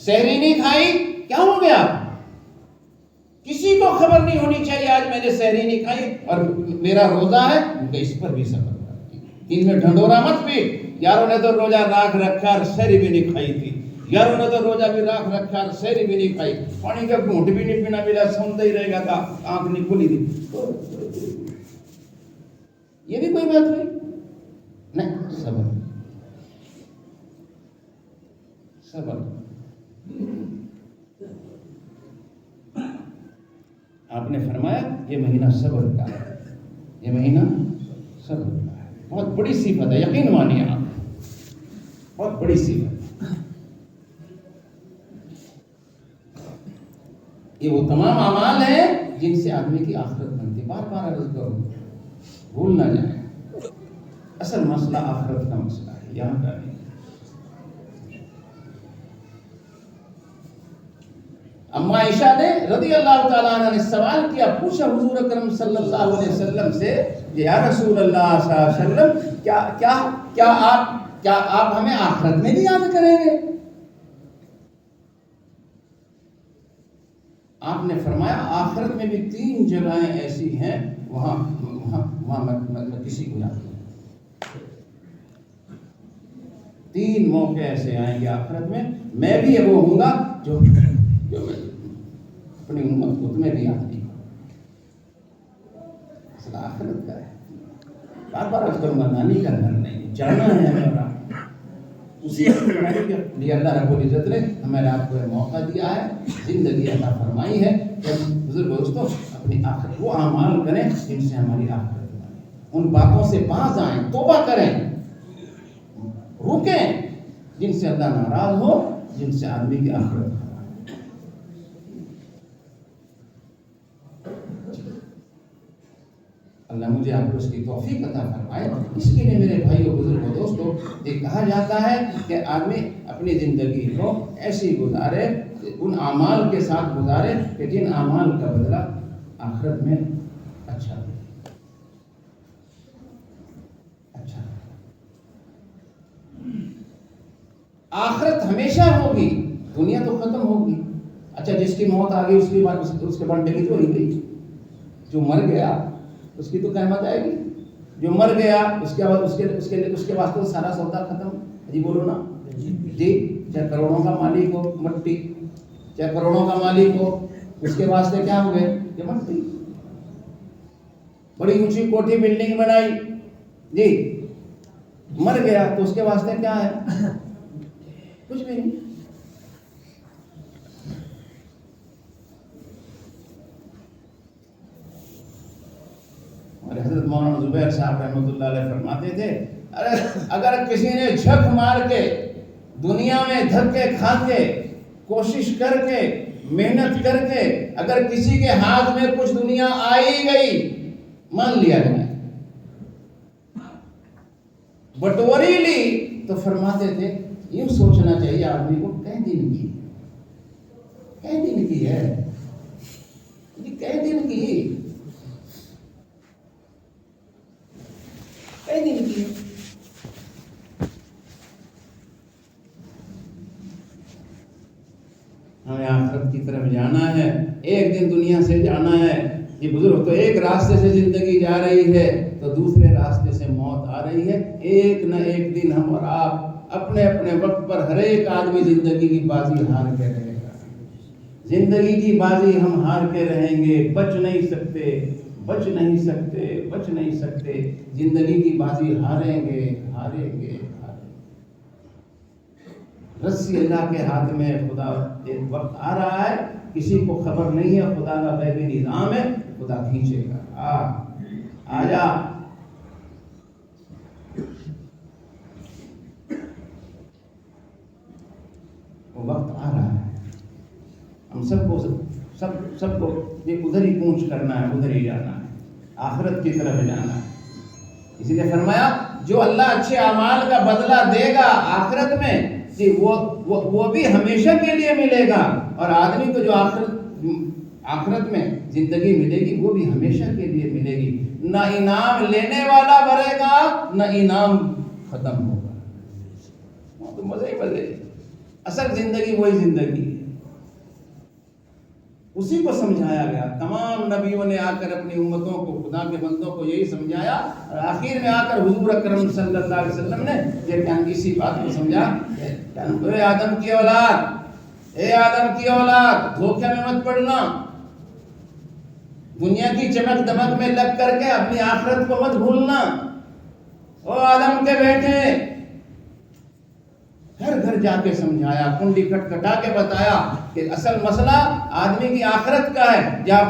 سحری نہیں کھائی کیا ہو گیا کسی کو خبر نہیں ہونی چاہیے آج میں نے سحری نہیں کھائی اور میرا روزہ ہے اس پر بھی صبر کر. دن میں ڈھنڈورا مت پیٹ. یاروں نے تو روزہ راکھ رکھا اور سحری بھی نہیں کھائی تھی. یاروں نے تو روزہ بھی راکھ رکھا اور سحری بھی نہیں کھائی. پانی کا گھونٹ بھی نہیں پینا ملا سنتا ہی رہے گا تھا آنکھ نہیں کھلی تھی. یہ بھی کوئی بات ہوئی نہیں. صبر. آپ نے فرمایا یہ مہینہ صبر کا ہے. یہ مہینہ صبر کا ہے. بہت بڑی صفت ہے یقین مانیے آپ. بہت بڑی صفت. یہ وہ تمام اعمال ہیں جن سے آدمی کی آخرت بنتی. بار بار عرض کروں، بھول نہ جائیں، اصل مسئلہ آخرت کا مسئلہ ہے، یہاں کا نہیں. اما عائشہ نے رضی اللہ تعالیٰ عنہ نے سوال کیا، پوچھا حضور اکرم صلی اللہ علیہ وسلم سے، یا رسول اللہ صلی اللہ علیہ وسلم، کیا آپ ہمیں آخرت میں بھی یاد کریں گے؟ آپ نے فرمایا آخرت میں بھی 3 جگہیں ایسی ہیں وہاں میں کسی کو یاد نہیں. 3 موقع ایسے آئیں گے آخرت میں بھی وہ ہوں گا جو میں اپنی امت کو تمہیں بھی یاد نہیں کروں. اصل آخرت کا ہے. بار بار عرض کروں گا، نانی کا گھر نہیں، جانا ہے ہمارا. اسی لیے اللہ رب العزت نے ہمیں آپ کو موقع دیا ہے، زندگی عطا فرمائی ہے کہ بزرگ دوستوں اپنی آخرت وہ اعمال کریں جن سے ہماری آخرت بنے. ان باتوں سے باز آئیں، توبہ کریں، رکیں جن سے اللہ ناراض ہو، جن سے آدمی کی آخرت. اللہ مجھے آپ کو اس کی توفیق عطا فرمائے. اس کے لیے میرے بھائیوں بزرگوں دوستوں یہ کہا جاتا ہے کہ آدمی اپنی زندگی کو ایسی گزارے، ان اعمال کے ساتھ گزارے کہ جن اعمال کا بدلہ آخرت میں اچھا دے. آخرت ہمیشہ ہوگی، دنیا تو ختم ہوگی. اچھا جس کی موت آ گئی اس کے بعد ڈگی تو ہی گئی. جو مر گیا اس کی تو قیامت آئے گی. جو مر گیا اس کے بعد اس کے واسطے سارا سودا ختم. جی بولو نا جی. چاہے کروڑوں کا مالک ہو مٹی، چاہے کروڑوں کا مالک ہو، اس کے واسطے کیا ہو گئے؟ یہ مٹی. بڑی اونچی کوٹھی بلڈنگ بنائی جی، مر گیا تو اس کے واسطے کیا ہے؟ کچھ بھی نہیں. حضرت مولانا زبیر صاحب رحمۃ اللہ علیہ فرماتے تھے، اگر کسی نے جھک مار کے دنیا میں دھکے کھا کے کوشش کر کے محنت کر کے اگر کسی کے ہاتھ میں کچھ دنیا آئی گئی، مان لیا جائے، بٹوری لی، تو فرماتے تھے یوں سوچنا چاہیے آدمی کو کئی دن کی ہے، کئی دن کی ہمیں آخرت کی طرف جانا ہے. ایک دن دنیا سے جانا ہے. یہ بزرگ تو ایک راستے سے زندگی جا رہی ہے تو دوسرے راستے سے موت آ رہی ہے. ایک نہ ایک دن ہم اور آپ اپنے اپنے وقت پر ہر ایک آدمی زندگی کی بازی ہار کے رہے گا. زندگی کی بازی ہم ہار کے رہیں گے، بچ نہیں سکتے. زندگی کی بازی ہاریں گے. رسی اللہ کے ہاتھ میں. خدا ایک وقت آ رہا ہے، کسی کو خبر نہیں ہے، خدا کا غیبی نظام ہے، خدا کھینچے گا. آ جا. وہ وقت آ رہا ہے. ہم سب کو یہ ادھر ہی کوچ کرنا ہے، ادھر ہی جانا ہے، آخرت کی طرف جانا ہے. اسی لیے فرمایا جو اللہ اچھے اعمال کا بدلہ دے گا آخرت میں جی وہ بھی ہمیشہ کے لیے ملے گا، اور آدمی کو جو آخرت میں زندگی ملے گی وہ بھی ہمیشہ کے لیے ملے گی. نہ انعام لینے والا بڑھے گا، نہ انعام ختم ہوگا. تو مزے ہی مزے. اصل زندگی وہی زندگی ہے، اسی کو سمجھایا گیا. تمام نبیوں نے آ کر اپنی امتوں کو، خدا کے بندوں کو یہی سمجھایا، اور آخر میں آ کر حضور اکرم صلی اللہ علیہ وسلم نے یہ اسی بات کو سمجھا. اے آدم کی اولاد، دھوکے میں مت پڑنا. دنیا کی چمک دمک میں لگ کر کے اپنی آخرت کو مت بھولنا. او آدم کے بیٹے، ہر گھر جا کے سمجھایا، کنڈی کٹا کے بتایا کہ اصل مسئلہ آدمی کی آخرت کا ہے. جہاں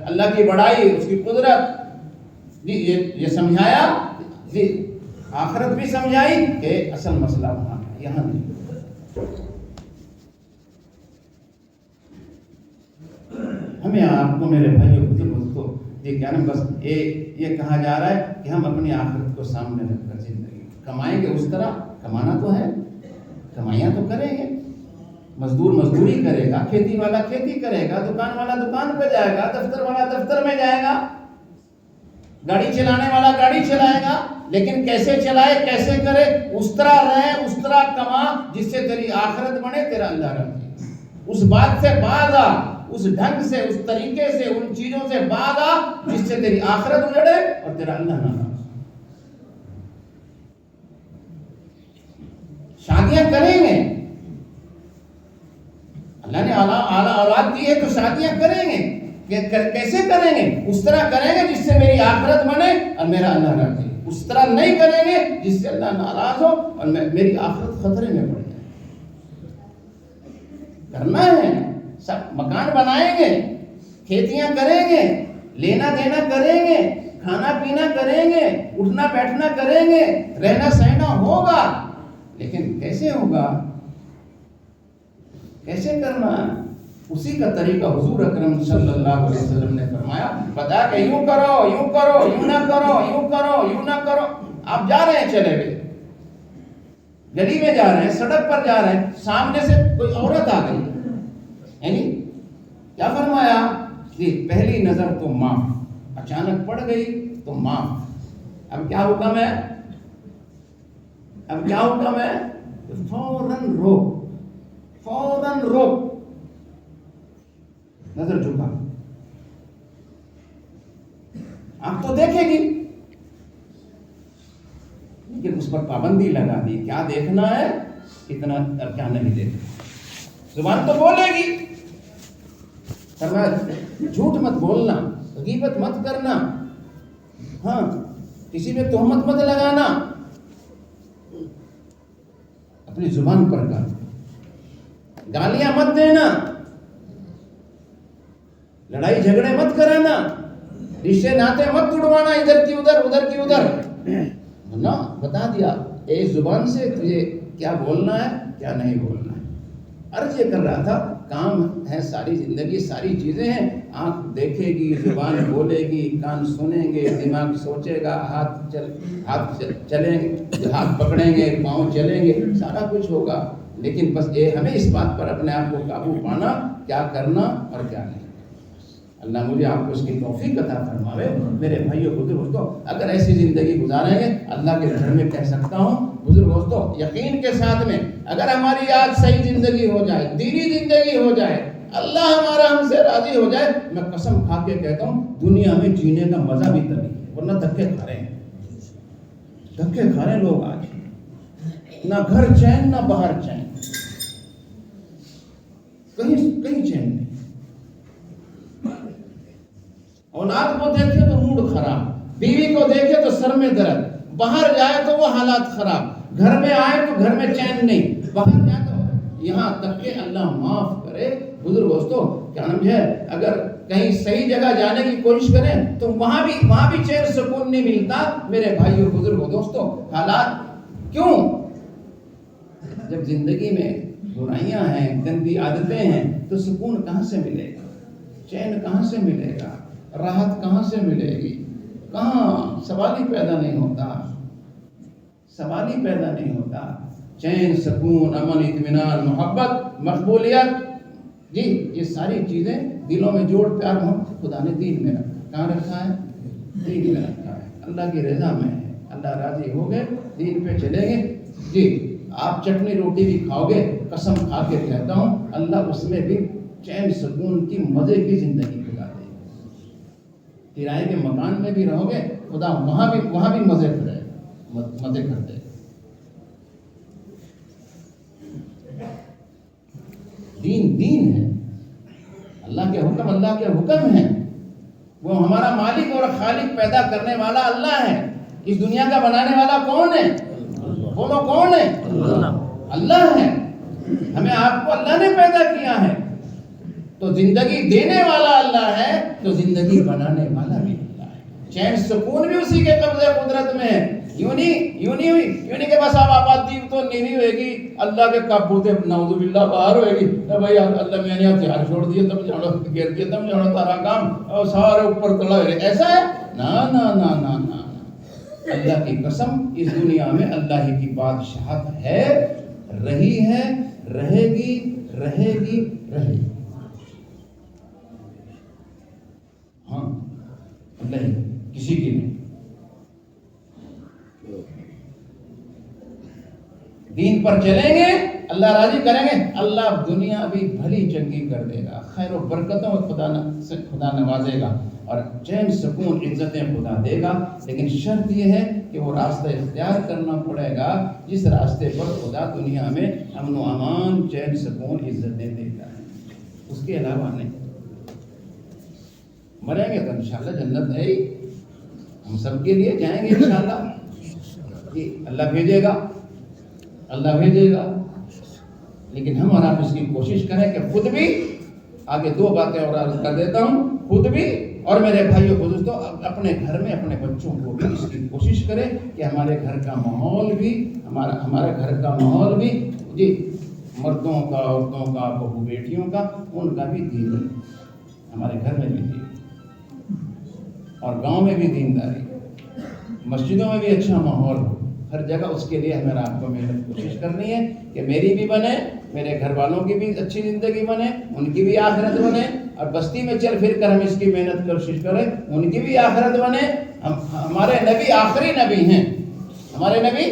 اللہ کی بڑائی، اس کی قدرت، یہ سمجھایا. آخرت بھی سمجھائی کہ اصل مسئلہ وہاں ہے، یہاں نہیں۔ ہمیں آپ کو میرے بھائیوں بزرگوں کو یہ کیا نا بس یہ کہا جا رہا ہے کہ ہم اپنی آخرت کو سامنے رکھ کر زندگی کمائیں گے۔ اس طرح کمانا تو ہے، کمائیاں تو کریں گے، مزدور مزدوری کرے گا، کھیتی والا کھیتی کرے گا، دکان والا دکان پہ جائے گا، دفتر والا دفتر میں جائے گا، گاڑی چلانے والا گاڑی چلائے گا، لیکن کیسے چلائے، کیسے کرے، اس طرح رہے، اس طرح کما جس سے تیری آخرت بنے، تیرا اللہ رکھے۔ اس بات سے باز آ، اس ڈھنگ سے، اس طریقے سے، ان چیزوں سے باز آ جس سے تیری آخرت اجڑے اور تیرا اللہ نہ رکھے۔ شادیاں کریں گے، اللہ نے اعلیٰ اولاد دی ہے تو شادیاں کریں گے، کیسے کریں گے؟ اس طرح کریں گے جس سے میری آخرت بنے اور میرا اللہ راضی۔ اس طرح نہیں کریں گے جس سے اللہ ناراض ہو اور میری آخرت خطرے میں پڑ جائے۔ کرنا ہے، سب مکان بنائیں گے، کھیتیاں کریں گے، لینا دینا کریں گے، کھانا پینا کریں گے، اٹھنا بیٹھنا کریں گے، رہنا سہنا ہوگا، لیکن کیسے ہوگا، کیسے کرنا ہے؟ اسی کا طریقہ حضور اکرم صلی اللہ علیہ وسلم نے فرمایا، بتا کہ یوں کرو، یوں کرو، یوں نہ کرو، یوں کرو، یوں نہ کرو۔ آپ جا رہے ہیں چلے ہوئے، گلی میں جا رہے ہیں، سڑک پر جا رہے ہیں، سامنے سے کوئی عورت آ گئی، یعنی کیا فرمایا کہ پہلی نظر تو معاف، اچانک پڑ گئی تو معاف۔ اب کیا حکم ہے؟ اب کیا حکم ہے؟ فوراً روک، فوراً روک، نظر جھکا، آپ تو دیکھے گی لیکن اس پر پابندی لگا دی، کیا دیکھنا ہے اتنا اور کیا نہیں دیکھنا۔ زبان تو بولے گی، فرمایا جھوٹ مت بولنا، غیبت مت کرنا، ہاں کسی پہ تہمت مت لگانا، اپنی زبان پر کر، گالیاں مت دینا، لڑائی جھگڑے مت کرانا، رشتے ناتے مت توڑوانا، ادھر کی ادھر، ادھر کی ادھر، نہ بتا دیا ایک زبان سے تجھے کیا بولنا ہے کیا نہیں بولنا ہے۔ عرض یہ کر رہا تھا، کام ہے ساری زندگی، ساری چیزیں ہیں، آنکھ دیکھے گی، زبان بولے گی، کان سنیں گے، دماغ سوچے گا، ہاتھ چلیں گے، ہاتھ پکڑیں گے، پاؤں چلیں گے، سارا کچھ ہوگا، لیکن بس ہمیں اس بات پر اپنے آپ کو قابو پانا، کیا کرنا اور کیا نہیں۔ اللہ مجھے آپ کو اس کی توفیق عطا فرماوے۔ میرے بھائیوں بزرگوں، اگر ایسی زندگی گزاریں گے، اللہ کے گھر میں کہہ سکتا ہوں بزرگوں، یقین کے ساتھ میں اگر ہماری آج صحیح زندگی ہو جائے، دینی زندگی ہو جائے، اللہ ہمارا ہم سے راضی ہو جائے، میں قسم کھا کے کہتا ہوں دنیا میں جینے کا مزہ بھی تبھی ہے، ورنہ دھکے کھا رہے ہیں، دھکے کھا رہے ہیں لوگ آج، نہ گھر چین نہ باہر چین، کہیں چین نہیں۔ اولاد کو دیکھے تو موڈ خراب، بیوی کو دیکھے تو سر میں درد، باہر جائے تو وہ حالات خراب، گھر میں آئے تو گھر میں چین نہیں، باہر جائے تو یہاں تک کہ اللہ معاف کرے بزرگ دوستوں، کیا نام ہے، اگر کہیں صحیح جگہ جانے کی کوشش کریں تو وہاں بھی چین سکون نہیں ملتا۔ میرے بھائیوں بزرگوں دوستوں، حالات کیوں؟ جب زندگی میں برائیاں ہیں، گندی عادتیں ہیں، تو سکون کہاں سے ملے گا، چین کہاں سے ملے گا، راحت کہاں سے ملے گی؟ کہاں؟ سوال ہی پیدا نہیں ہوتا، سوال ہی پیدا نہیں ہوتا۔ چین، سکون، امن، اطمینان، محبت، مقبولیت، جی یہ ساری چیزیں دلوں میں جوڑ پیار محبت خدا نے دین میں رکھا۔ کہاں رکھا ہے؟ دین میں رکھا ہے، اللہ کی رضا میں ہے، اللہ راضی ہو گئے، دین پہ چلیں گے، جی آپ چٹنی روٹی بھی کھاؤ گے، قسم کھا کے کہتا ہوں اللہ اس میں بھی چین سکون کی مزے کی زندگی گزار دے گا۔ کرائے کے مکان میں بھی رہو گے، خدا وہاں بھی مزے کرے گا، مزے کر دے گا۔ دین ہے، اللہ کے حکم ہیں، وہ ہمارا مالک اور خالق، پیدا کرنے والا اللہ ہے۔ اس دنیا کا بنانے والا کون ہے؟ بولو کون ہے؟ اللہ ہے۔ ہمیں آپ کو اللہ نے پیدا کیا ہے، تو زندگی دینے والا اللہ ہے، تو زندگی بنانے والا بھی اللہ ہے۔ چین سکون بھی اسی کے قبضے قدرت میں ہے، یوں نہیں ہوئی کہ بس اب آبادی تو نہیں ہوئے گی، اللہ کے قابو تے نعوذ باللہ باہر ہوئے گی، بھائی اللہ میں نے ہتھیار چھوڑ دیے تم جاڑو گر کے تم جاڑو تارا کام اور سارے اوپر تڑا ہوئے، ایسا ہے؟ نا نا نا نا نا، اللہ کی قسم اس دنیا میں اللہ ہی کی بادشاہت ہے، رہی ہے، رہے گی، رہے گی، رہے گی۔ ہاں نہیں، کسی کی نہیں۔ دین پر چلیں گے اللہ راضی کریں گے، اللہ دنیا بھی بھلی چنگی کر دے گا، خیر و برکتوں سے خدا نوازے گا اور چین سکون عزتیں خدا دے گا، لیکن شرط یہ ہے کہ وہ راستہ اختیار کرنا پڑے گا جس راستے پر خدا دنیا میں امن و امان، چین سکون عزتیں دے گا، اس کے علاوہ نہیں۔ مریں گے تو انشاءاللہ جنت ہے ہی، ہم سب کے لیے جائیں گے انشاءاللہ، جی اللہ بھیجے گا، اللہ بھیجے گا، لیکن ہم اور آپ اس کی کوشش کریں کہ خود بھی، آگے دو باتیں اور عرض کر دیتا ہوں، خود بھی اور میرے بھائیوں کو دوستو اپنے گھر میں اپنے بچوں کو بھی اس کی کوشش کریں کہ ہمارے گھر کا ماحول بھی، ہمارے گھر کا ماحول بھی، جی مردوں کا، عورتوں کا، بہو بیٹیوں کا، ان کا بھی دین، ہمارے گھر میں بھی دین اور گاؤں میں بھی دینداری، مسجدوں میں بھی اچھا ماحول ہو، ہر جگہ اس کے لیے ہمیں آپ کو محنت کوشش کرنی ہے کہ میری بھی بنے، میرے گھر والوں کی بھی اچھی زندگی بنے، ان کی بھی آخرت بنے، اور بستی میں چل پھر کر ہم اس کی محنت کوشش کریں ان کی بھی آخرت بنے۔ ہمارے نبی آخری نبی ہیں، ہمارے نبی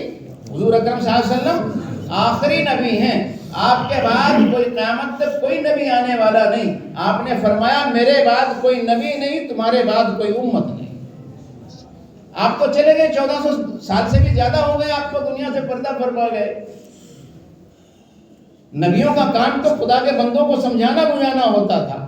حضور اکرم صلی اللہ علیہ وسلم آخری نبی ہیں، آپ کے بعد کوئی قیامت تک کوئی نبی آنے والا نہیں، آپ نے فرمایا میرے بعد کوئی نبی نہیں، تمہارے بعد کوئی امت نہیں۔ آپ تو چلے گئے 1400 سال سے بھی زیادہ ہو گئے، آپ کو دنیا سے پردہ فرما گئے۔ نبیوں کا کام تو خدا کے بندوں کو سمجھانا بجھانا ہوتا تھا،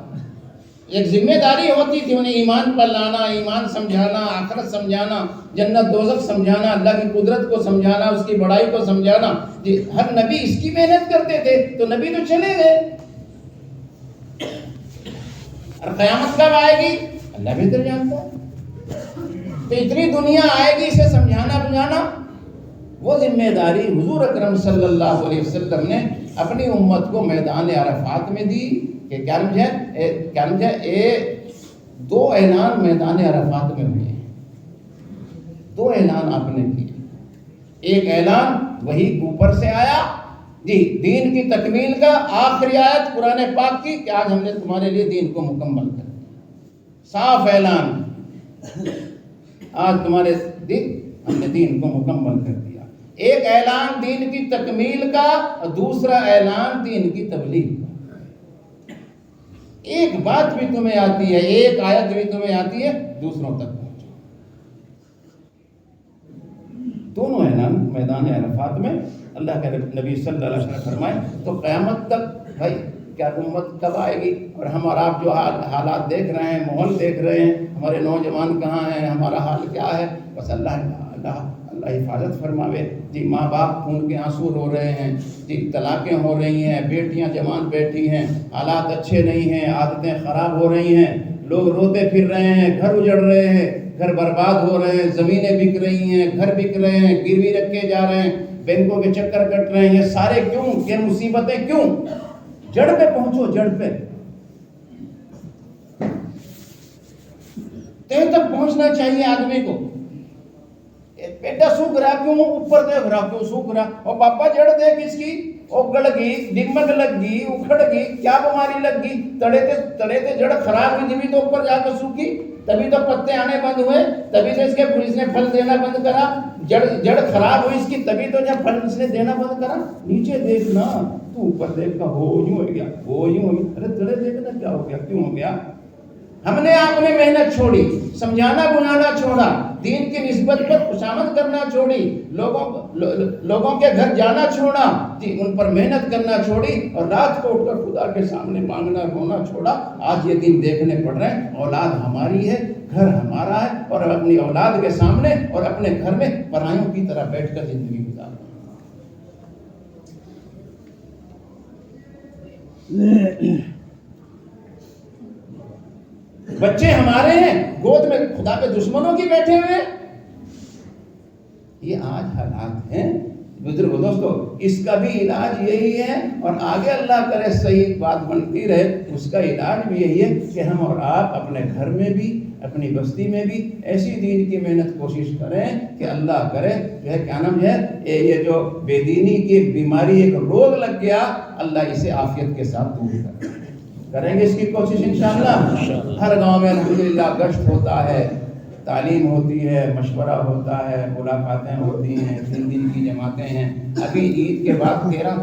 ایک ذمہ داری ہوتی تھی انہیں ایمان پر لانا، ایمان سمجھانا، آخرت سمجھانا، جنت دوزخ سمجھانا، اللہ کی قدرت کو سمجھانا، اس کی بڑائی کو سمجھانا، جی ہر نبی اس کی محنت کرتے تھے، تو نبی تو چلے گئے، اور قیامت کب آئے گی اللہ بہتر جانتا ہے، تو اتنی دنیا آئے گی اسے سمجھانا بجھانا، وہ ذمہ داری حضور اکرم صلی اللہ علیہ وسلم نے اپنی امت کو میدان عرفات میں دی کہ کیا مجھے دو اعلان میدان عرفات میں ہوئے، دو اعلان آپ نے کیے، ایک اعلان وہی اوپر سے آیا، جی دین کی تکمیل کا، آخری آیت قرآن پاک کی کہ آج ہم نے تمہارے لیے دین کو مکمل کر دیا، صاف اعلان، آج تمہارے ہم نے دین کو مکمل کر دیا۔ ایک اعلان دین کی تکمیل کا اور دوسرا اعلان دین کی تبلیغ کا، ایک بات بھی تمہیں آتی ہے، ایک آیت بھی تمہیں آتی ہے، دوسروں تک پہنچو۔ دونوں اعلان میدان عرفات میں اللہ کے نبی صلی اللہ علیہ وسلم فرمائے، تو قیامت تک بھائی کیا امت کب آئے گی، اور ہم اور آپ جو حالات دیکھ رہے ہیں، ماحول دیکھ رہے ہیں، ہمارے نوجوان کہاں ہیں، ہمارا حال کیا ہے، بس اللہ حفاظت فرماوے، جی ماں باپ خون کے آنسو رو رہے ہیں، جی طلاقیں ہو رہی ہیں، بیٹیاں جوان بیٹھی ہیں، حالات اچھے نہیں ہیں، عادتیں خراب ہو رہی ہیں، لوگ روتے پھر رہے ہیں، گھر اجڑ رہے ہیں، گھر برباد ہو رہے ہیں، زمینیں بک رہی ہیں، گھر بک رہے ہیں، گروی رکھے جا رہے ہیں، بینکوں کے چکر کٹ رہے ہیں، یہ سارے کیوں، یہ مصیبتیں کیوں؟ جڑ پہ پہنچو، جڑ پہ تہ تک پہنچنا چاہیے آدمی کو۔ بیٹا سوکھ رہا کیوں، اوپر دیکھ رہا کیوں سوکھ رہا، اور پاپا جڑ دیکھ اس کی، وہ گڑ گئی، ڈگمگ لگ گئی، اکھڑ گئی، کیا بیماری لگ گئی، تڑے تے جڑ خراب ہوئی، جبھی تو اوپر جا کر سوکھی، تبھی تو پتے آنے بند ہوئے، تبھی تو اس نے پھل دینا بند کرا، جڑ خراب ہوئی اس کی، تبھی تو جب پھل اس نے دینا بند کرا۔ نیچے دیکھنا، تو اوپر دیکھنا، ہو یوں ہو گیا، ہو یوں ہو گیا، ارے تڑے دیکھنا کیا ہو گیا، کیوں ہو گیا؟ ہم نے آپ نے محنت چھوڑی، سمجھانا بنانا چھوڑا، دین کی نسبت پر خوشامد کرنا چھوڑی، لوگوں کے گھر جانا چھوڑا، جی ان پر محنت کرنا چھوڑی، اور رات کو اٹھ کر خدا کے سامنے مانگنا رونا چھوڑا۔ آج یہ دن دیکھنے پڑ رہے ہیں، اولاد ہماری ہے، گھر ہمارا ہے، اور اپنی اولاد کے سامنے اور اپنے گھر میں پرائیوں کی طرح بیٹھ کر زندگی گزار بچے ہمارے ہیں، گود میں خدا کے دشمنوں کی بیٹھے ہوئے ہیں، یہ آج حالات ہیں بزرگ دوستو. اس کا بھی علاج یہی ہے، اور آگے اللہ کرے صحیح بات بنتی رہے، اس کا علاج بھی یہی ہے کہ ہم اور آپ اپنے گھر میں بھی، اپنی بستی میں بھی ایسی دین کی محنت کوشش کریں کہ اللہ کرے جو ہے کیا نام ہے یہ جو بے دینی کی بیماری ایک روگ لگ گیا، اللہ اسے عافیت کے ساتھ دور کریں گے اس کی کوشش انشاءاللہ. ہر گاؤں میں الحمدللہ گشت ہوتا ہے، تعلیم ہوتی ہے، مشورہ ہوتا ہے، ملاقاتیں ہوتی ہیں، 3 دن کی جماعتیں ہیں. ابھی عید کے بعد 13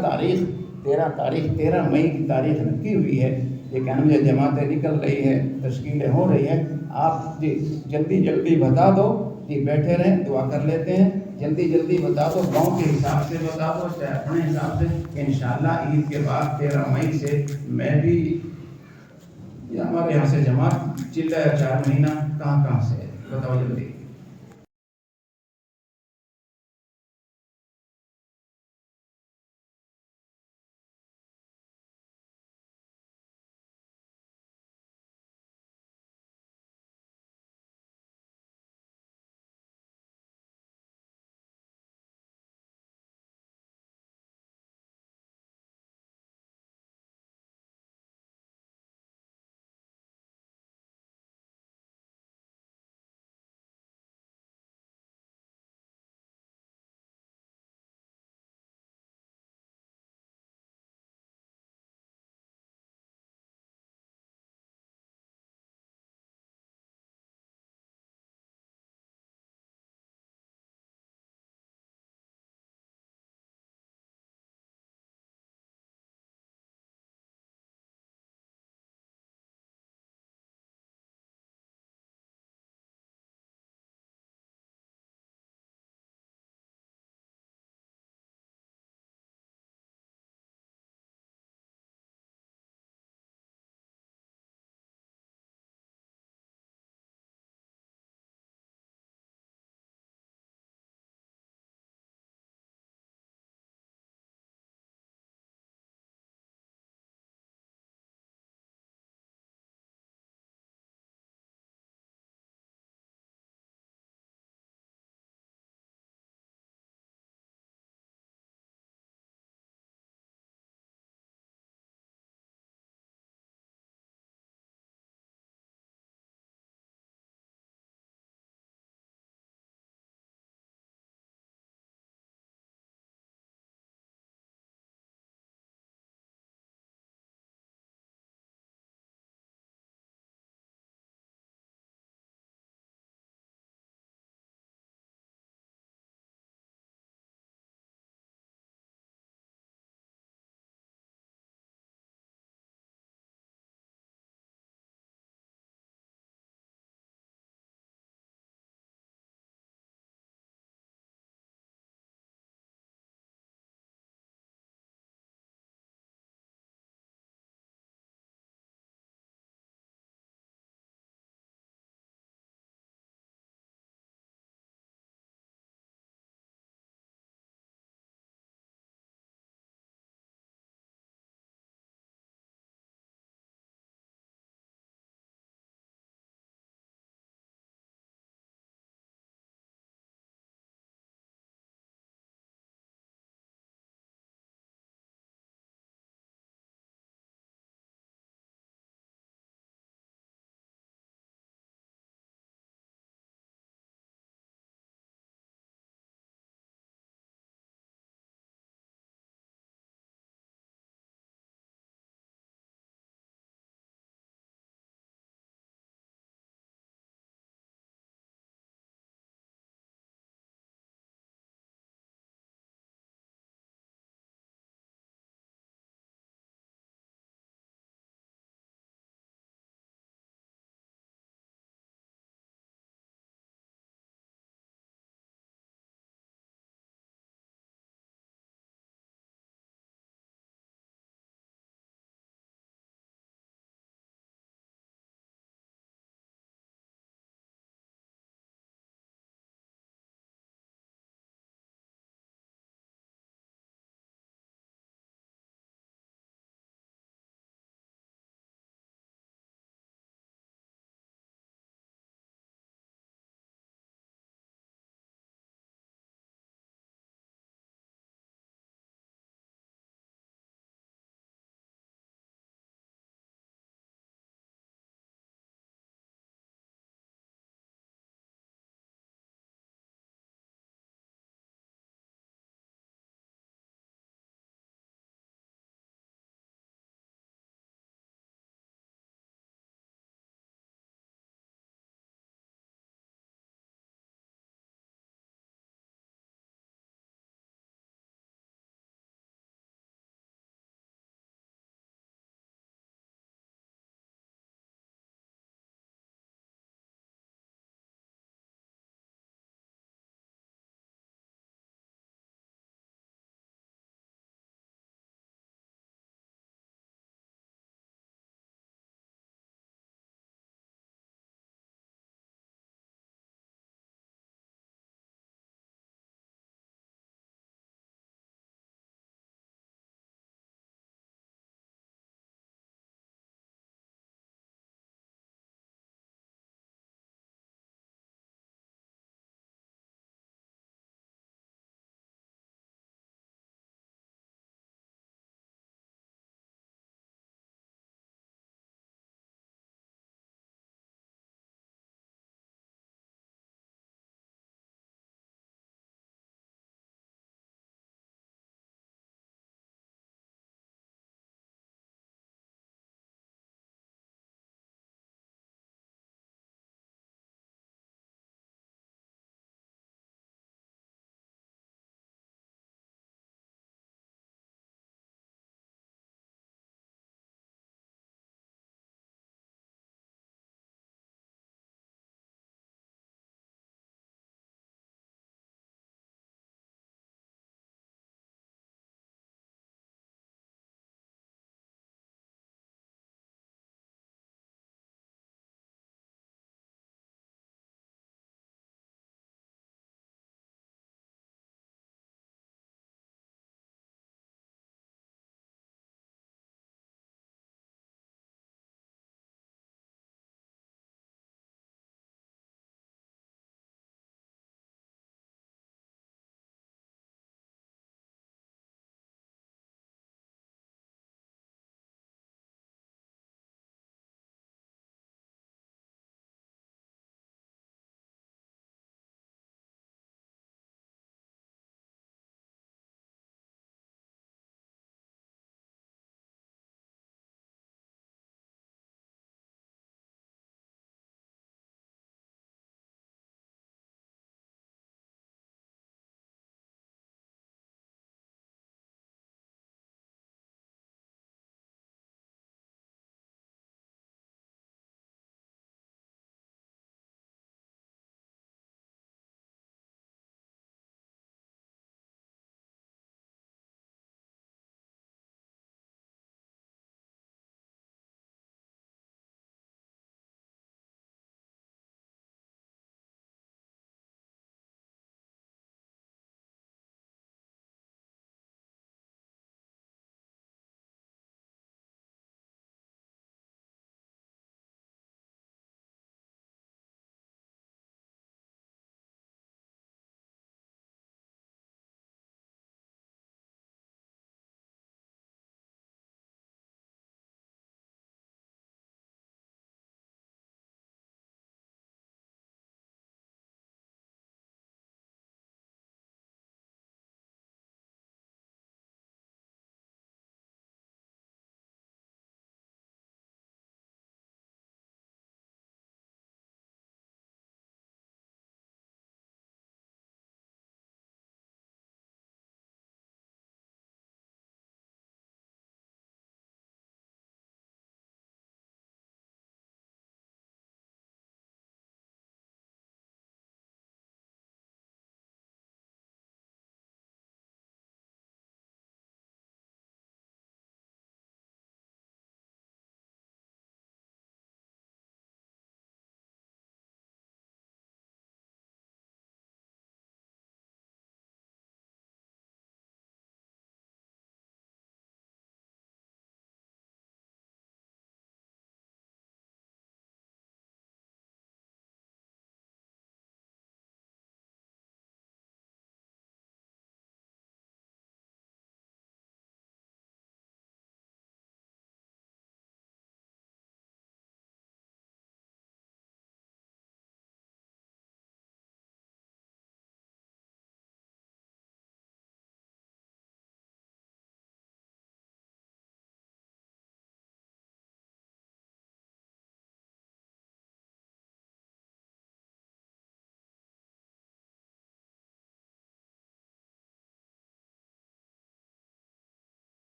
مئی کی تاریخ رکھی ہوئی ہے. یہ کیا نام ہے جماعتیں نکل رہی ہے، تشکیلیں ہو رہی ہیں. آپ جی جلدی بتا دو جی، بیٹھے رہیں دعا کر لیتے ہیں. جلدی بتا دو، گاؤں کے حساب سے بتا دو چاہے اپنے حساب سے. انشاءاللہ عید کے بعد 13 مئی سے میں بھی ہمارے یہاں سے جماعت چل رہا ہے. 4 مہینہ کہاں سے ہے بتاؤ جلدی.